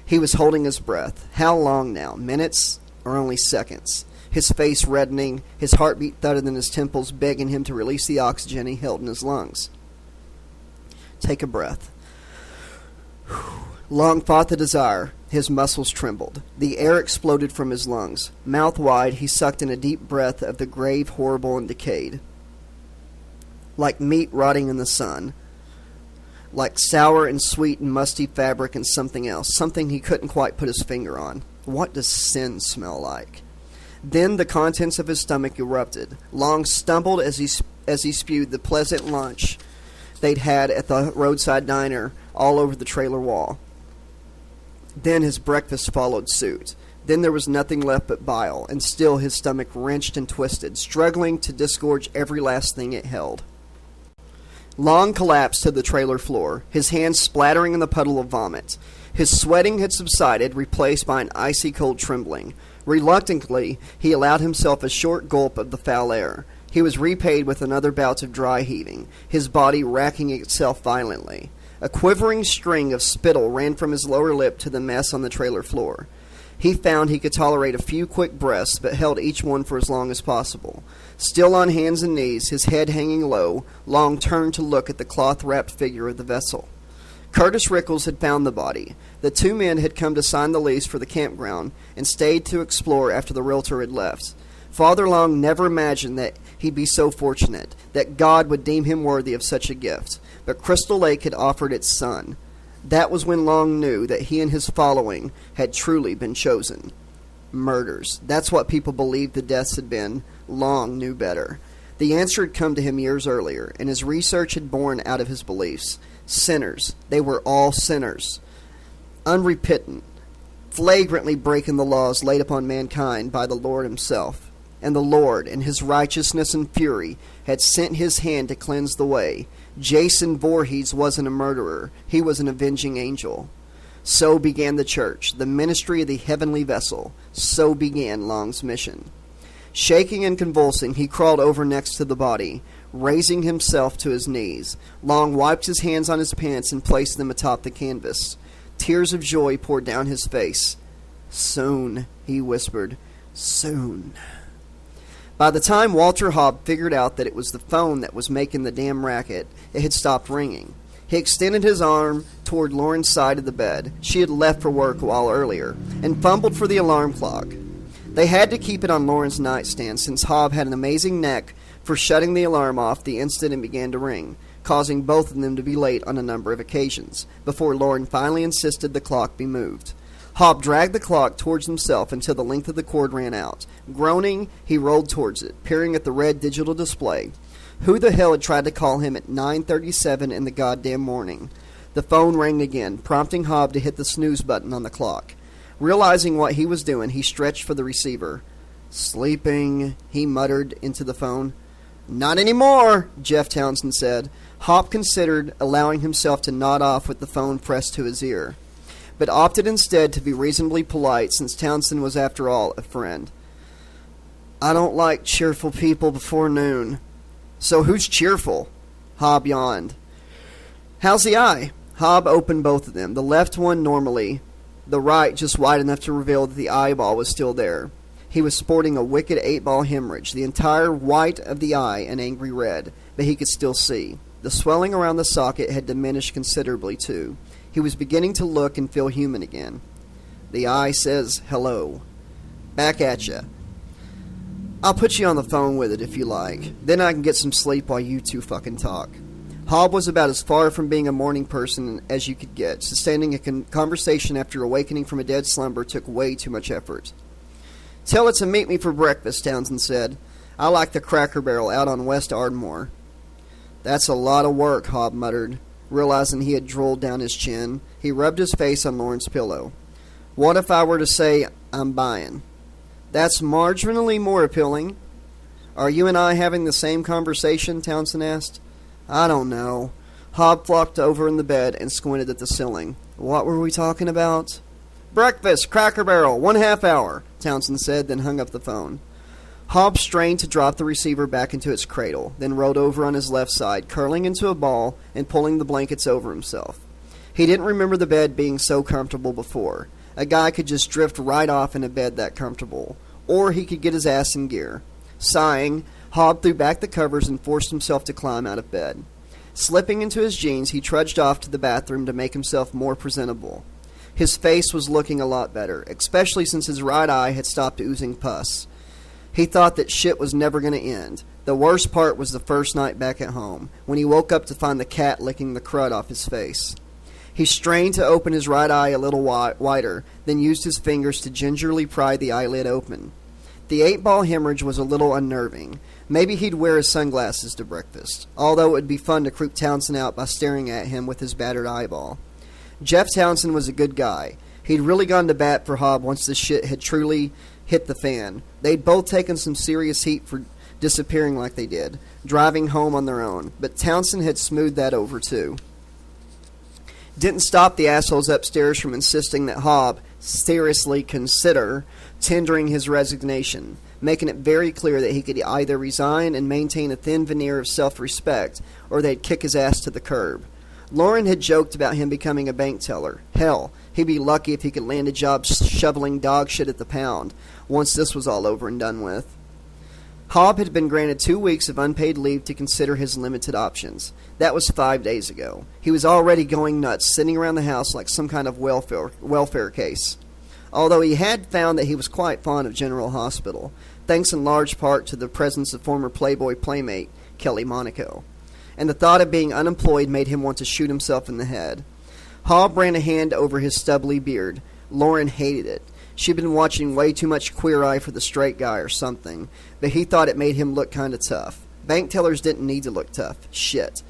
He was holding his breath. How long now? Minutes or only seconds? His face reddening, his heartbeat thudded in his temples, begging him to release the oxygen he held in his lungs. Take a breath. Long fought the desire. His muscles trembled. The air exploded from his lungs. Mouth wide, he sucked in a deep breath of the grave, horrible, and decayed. Like meat rotting in the sun. Like sour and sweet and musty fabric and something else. Something he couldn't quite put his finger on. What does sin smell like? Then the contents of his stomach erupted. Long stumbled as he spewed the pleasant lunch they'd had at the roadside diner all over the trailer wall. Then his breakfast followed suit. Then there was nothing left but bile, and still his stomach wrenched and twisted, struggling to disgorge every last thing it held. Long collapsed to the trailer floor, his hands splattering in the puddle of vomit. His sweating had subsided, replaced by an icy cold trembling. Reluctantly, he allowed himself a short gulp of the foul air. He was repaid with another bout of dry heaving, his body racking itself violently. A quivering string of spittle ran from his lower lip to the mess on the trailer floor. He found he could tolerate a few quick breaths, but held each one for as long as possible. Still on hands and knees, his head hanging low, Long turned to look at the cloth-wrapped figure of the vessel. Curtis Rickles had found the body. The two men had come to sign the lease for the campground and stayed to explore after the realtor had left. Father Long never imagined that he'd be so fortunate, that God would deem him worthy of such a gift. But Crystal Lake had offered its son. That was when Long knew that he and his following had truly been chosen. Murders. That's what people believed the deaths had been. Long knew better. The answer had come to him years earlier, and his research had borne out of his beliefs. Sinners. They were all sinners. Unrepentant. Flagrantly breaking the laws laid upon mankind by the Lord himself. And the Lord, in his righteousness and fury, had sent his hand to cleanse the way. Jason Voorhees wasn't a murderer. He was an avenging angel. So began the church, the ministry of the heavenly vessel. So began Long's mission. Shaking and convulsing, he crawled over next to the body, raising himself to his knees. Long wiped his hands on his pants and placed them atop the canvas. Tears of joy poured down his face. "Soon," he whispered. "Soon." By the time Walter Hobb figured out that it was the phone that was making the damn racket, it had stopped ringing. He extended his arm toward Lauren's side of the bed. She had left for work a while earlier, and fumbled for the alarm clock. They had to keep it on Lauren's nightstand, since Hobb had an amazing knack for shutting the alarm off the instant it began to ring, causing both of them to be late on a number of occasions, before Lauren finally insisted the clock be moved. Hobb dragged the clock towards himself until the length of the cord ran out. Groaning, he rolled towards it, peering at the red digital display. Who the hell had tried to call him at 9:37 in the goddamn morning? The phone rang again, prompting Hobb to hit the snooze button on the clock. Realizing what he was doing, he stretched for the receiver. "Sleeping," he muttered into the phone. "Not anymore," Jeff Townsend said. Hobb considered allowing himself to nod off with the phone pressed to his ear, but opted instead to be reasonably polite, since Townsend was, after all, a friend. "I don't like cheerful people before noon." "So who's cheerful?" Hobb yawned. "How's the eye?" Hobb opened both of them, the left one normally, the right just wide enough to reveal that the eyeball was still there. He was sporting a wicked 8-ball hemorrhage, the entire white of the eye an angry red, but he could still see. The swelling around the socket had diminished considerably, too. He was beginning to look and feel human again. "The eye says hello." "Back at ya." "I'll put you on the phone with it if you like. Then I can get some sleep while you two fucking talk." Hobb was about as far from being a morning person as you could get. Sustaining a conversation after awakening from a dead slumber took way too much effort. "Tell it to meet me for breakfast," Townsend said. "I like the Cracker Barrel out on West Ardmore." "That's a lot of work," Hobb muttered. Realizing he had drooled down his chin, he rubbed his face on Lauren's pillow. "What if I were to say I'm buying?" "That's marginally more appealing." "Are you and I having the same conversation?" Townsend asked. "I don't know." Hobb flopped over in the bed and squinted at the ceiling. "What were we talking about?" "Breakfast, Cracker Barrel, 1/2 hour," Townsend said, then hung up the phone. Hobb strained to drop the receiver back into its cradle, then rolled over on his left side, curling into a ball and pulling the blankets over himself. He didn't remember the bed being so comfortable before. A guy could just drift right off in a bed that comfortable, or he could get his ass in gear. Sighing, Hobb threw back the covers and forced himself to climb out of bed. Slipping into his jeans, he trudged off to the bathroom to make himself more presentable. His face was looking a lot better, especially since his right eye had stopped oozing pus. He thought that shit was never going to end. The worst part was the first night back at home, when he woke up to find the cat licking the crud off his face. He strained to open his right eye a little wider, then used his fingers to gingerly pry the eyelid open. The 8-ball hemorrhage was a little unnerving. Maybe he'd wear his sunglasses to breakfast, although it would be fun to creep Townsend out by staring at him with his battered eyeball. Jeff Townsend was a good guy. He'd really gone to bat for Hobb once the shit had truly hit the fan. They'd both taken some serious heat for disappearing like they did, driving home on their own, but Townsend had smoothed that over too. didn't stop the assholes upstairs from insisting that Hobb seriously consider tendering his resignation, making it very clear that he could either resign and maintain a thin veneer of self-respect, or they'd kick his ass to the curb. Lauren had joked about him becoming a bank teller. Hell, he'd be lucky if he could land a job shoveling dog shit at the pound, once this was all over and done with. Hobb had been granted 2 weeks of unpaid leave to consider his limited options. That was 5 days ago. He was already going nuts, sitting around the house like some kind of welfare case. Although he had found that he was quite fond of General Hospital, thanks in large part to the presence of former Playboy playmate Kelly Monaco. And the thought of being unemployed made him want to shoot himself in the head. Hobb ran a hand over his stubbly beard. Lauren hated it. She'd been watching way too much Queer Eye for the Straight Guy or something, but he thought it made him look kind of tough. Bank tellers didn't need to look tough. Shit.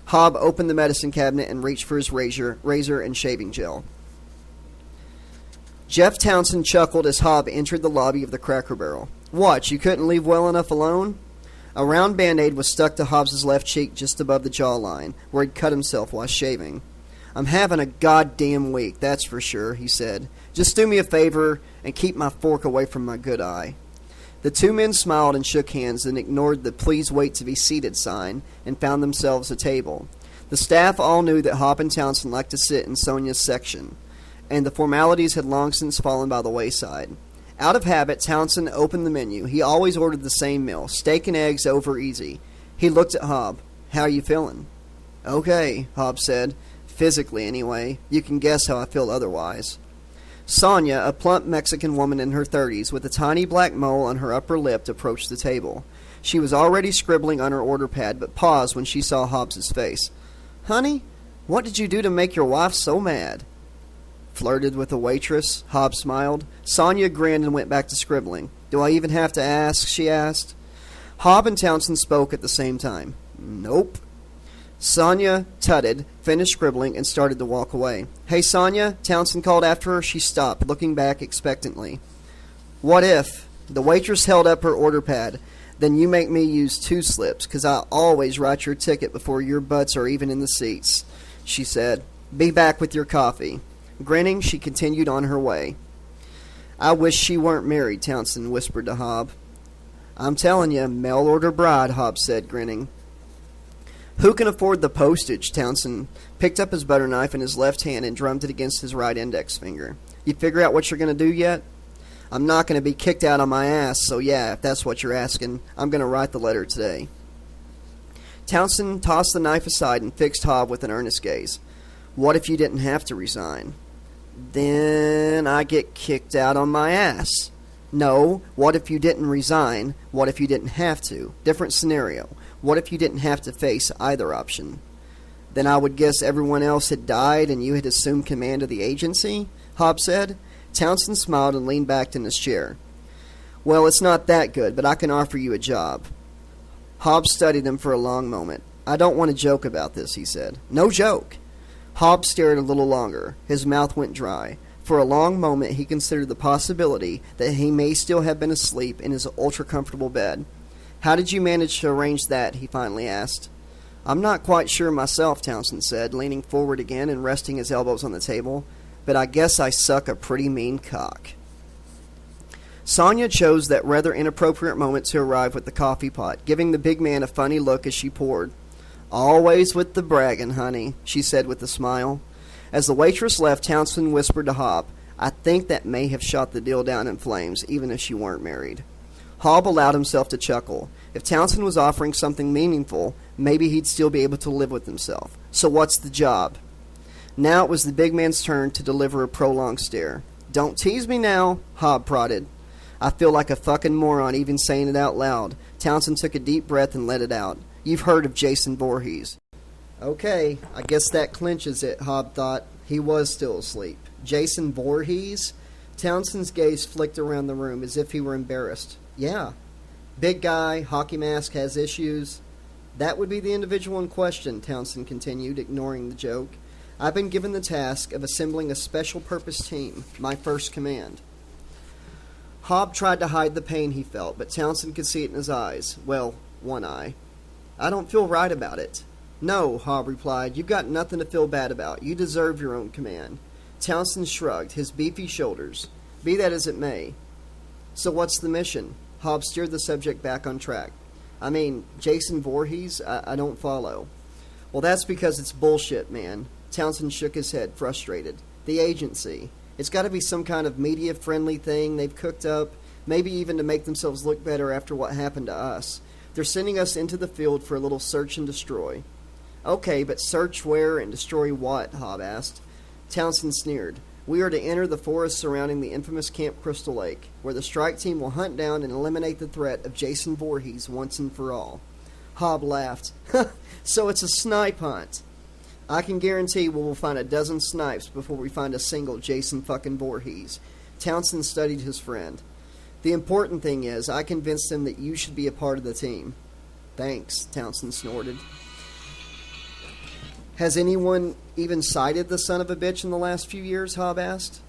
Hobb opened the medicine cabinet and reached for his razor and shaving gel. Jeff Townsend chuckled as Hobb entered the lobby of the Cracker Barrel. What, you couldn't leave well enough alone? A round Band-Aid was stuck to Hobbs's left cheek just above the jawline, where he'd cut himself while shaving. I'm having a goddamn week, that's for sure, he said. Just do me a favor and keep my fork away from my good eye. The two men smiled and shook hands and ignored the please wait to be seated sign and found themselves a table. The staff all knew that Hobb and Townsend liked to sit in Sonia's section, and the formalities had long since fallen by the wayside. Out of habit, Townsend opened the menu. He always ordered the same meal, steak and eggs over easy. He looked at Hobb. How are you feeling? Okay, Hobb said. Physically, anyway. You can guess how I feel otherwise. Sonia, a plump Mexican woman in her 30s with a tiny black mole on her upper lip, approached the table. She was already scribbling on her order pad, but paused when she saw Hobbs's face. Honey, what did you do to make your wife so mad? Flirted with a waitress, Hobb smiled. Sonia grinned and went back to scribbling. Do I even have to ask? She asked. Hobb and Townsend spoke at the same time. Nope. Sonia tutted, finished scribbling, and started to walk away. Hey, Sonia, Townsend called after her. She stopped, looking back expectantly. What if? The waitress held up her order pad. Then you make me use 2 slips, 'cause I always write your ticket before your butts are even in the seats, she said. Be back with your coffee. Grinning, she continued on her way. I wish she weren't married, Townsend whispered to Hobb. I'm telling you, mail-order bride, Hobb said, grinning. Who can afford the postage? Townsend picked up his butter knife in his left hand and drummed it against his right index finger. You figure out what you're going to do yet? I'm not going to be kicked out on my ass, so yeah, if that's what you're asking, I'm going to write the letter today. Townsend tossed the knife aside and fixed Hobb with an earnest gaze. What if you didn't have to resign? Then I get kicked out on my ass. No, what if you didn't resign? What if you didn't have to? Different scenario. What if you didn't have to face either option? Then I would guess everyone else had died and you had assumed command of the agency, Hobb said. Townsend smiled and leaned back in his chair. Well, it's not that good, but I can offer you a job. Hobb studied him for a long moment. I don't want to joke about this, he said. No joke. Hobb stared a little longer. His mouth went dry. For a long moment he considered the possibility that he may still have been asleep in his ultra-comfortable bed. How did you manage to arrange that? He finally asked. I'm not quite sure myself, Townsend said, leaning forward again and resting his elbows on the table. But I guess I suck a pretty mean cock. Sonia chose that rather inappropriate moment to arrive with the coffee pot, giving the big man a funny look as she poured. Always with the bragging, honey, she said with a smile. As the waitress left, Townsend whispered to Hobb, I think that may have shot the deal down in flames, even if she weren't married. Hobb allowed himself to chuckle. If Townsend was offering something meaningful, maybe he'd still be able to live with himself. So what's the job? Now it was the big man's turn to deliver a prolonged stare. Don't tease me now, Hobb prodded. I feel like a fucking moron even saying it out loud. Townsend took a deep breath and let it out. You've heard of Jason Voorhees. Okay, I guess that clinches it, Hobb thought. He was still asleep. Jason Voorhees? Townsend's gaze flicked around the room as if he were embarrassed. Yeah. Big guy, hockey mask, has issues. That would be the individual in question, Townsend continued, ignoring the joke. I've been given the task of assembling a special-purpose team, my first command. Hobb tried to hide the pain he felt, but Townsend could see it in his eyes. Well, one eye. I don't feel right about it. No, Hobb replied. You've got nothing to feel bad about. You deserve your own command. Townsend shrugged, his beefy shoulders. Be that as it may. So what's the mission? Hobb steered the subject back on track. I mean, Jason Voorhees? I don't follow. Well, that's because it's bullshit, man. Townsend shook his head, frustrated. The agency. It's got to be some kind of media-friendly thing they've cooked up, maybe even to make themselves look better after what happened to us. They're sending us into the field for a little search and destroy. Okay, but search where and destroy what? Hobb asked. Townsend sneered. We are to enter the forest surrounding the infamous Camp Crystal Lake, where the strike team will hunt down and eliminate the threat of Jason Voorhees once and for all. Hobb laughed. So it's a snipe hunt. I can guarantee we will find a dozen snipes before we find a single Jason fucking Voorhees. Townsend studied his friend. The important thing is, I convinced him that you should be a part of the team. Thanks, Townsend snorted. Has anyone even sighted the son of a bitch in the last few years? Hobb asked.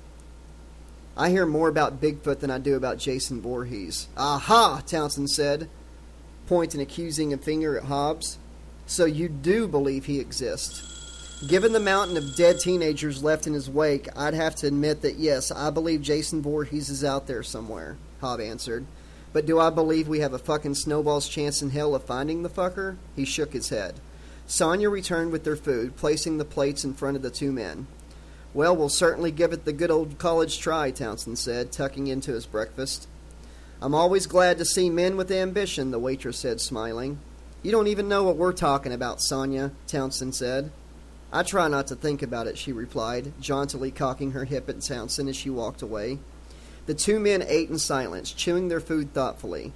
I hear more about Bigfoot than I do about Jason Voorhees. Aha, Townsend said, pointing an accusing finger at Hobbs. So you do believe he exists? Given the mountain of dead teenagers left in his wake, I'd have to admit that yes, I believe Jason Voorhees is out there somewhere, Hobb answered. But do I believe we have a fucking snowball's chance in hell of finding the fucker? He shook his head. Sonia returned with their food, placing the plates in front of the two men. Well, we'll certainly give it the good old college try, Townsend said, tucking into his breakfast. I'm always glad to see men with ambition, the waitress said, smiling. You don't even know what we're talking about, Sonia, Townsend said. I try not to think about it, she replied, jauntily cocking her hip at Townsend as she walked away. The two men ate in silence, chewing their food thoughtfully.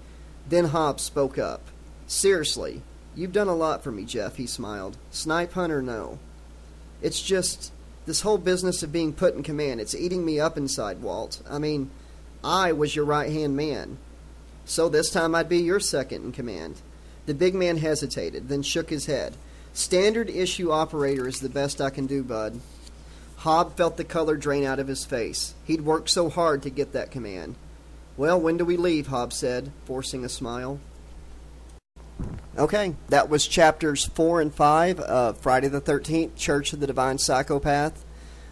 Then Hobb spoke up. Seriously, you've done a lot for me, Jeff, he smiled. Snipe hunter, no. It's just, this whole business of being put in command, it's eating me up inside, Walt. I mean, I was your right-hand man. So this time I'd be your second in command. The big man hesitated, then shook his head. Standard issue operator is the best I can do, bud. Hobb felt the color drain out of his face. He'd worked so hard to get that command. Well, when do we leave? Hobb said, forcing a smile. Okay, that was chapters 4 and 5 of Friday the 13th, Church of the Divine Psychopath.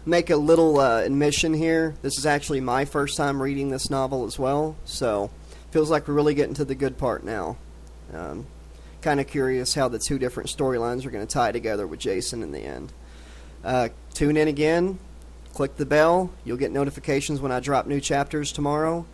Make a little admission here. This is actually my first time reading this novel as well, so feels like we're really getting to the good part now. Kind of curious how the two different storylines are going to tie together with Jason in the end. Tune in again. Click the bell. You'll get notifications when I drop new chapters tomorrow.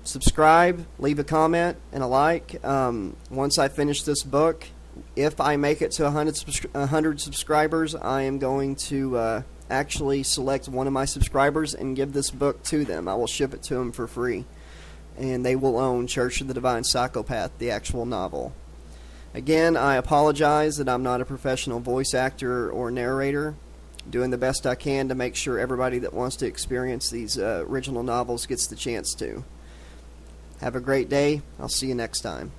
Subscribe, leave a comment, and a like. Once I finish this book, if I make it to 100 subscribers, I am going to actually select one of my subscribers and give this book to them. I will ship it to them for free. And they will own Church of the Divine Psychopath, the actual novel. Again, I apologize that I'm not a professional voice actor or narrator. Doing the best I can to make sure everybody that wants to experience these original novels gets the chance to. Have a great day. I'll see you next time.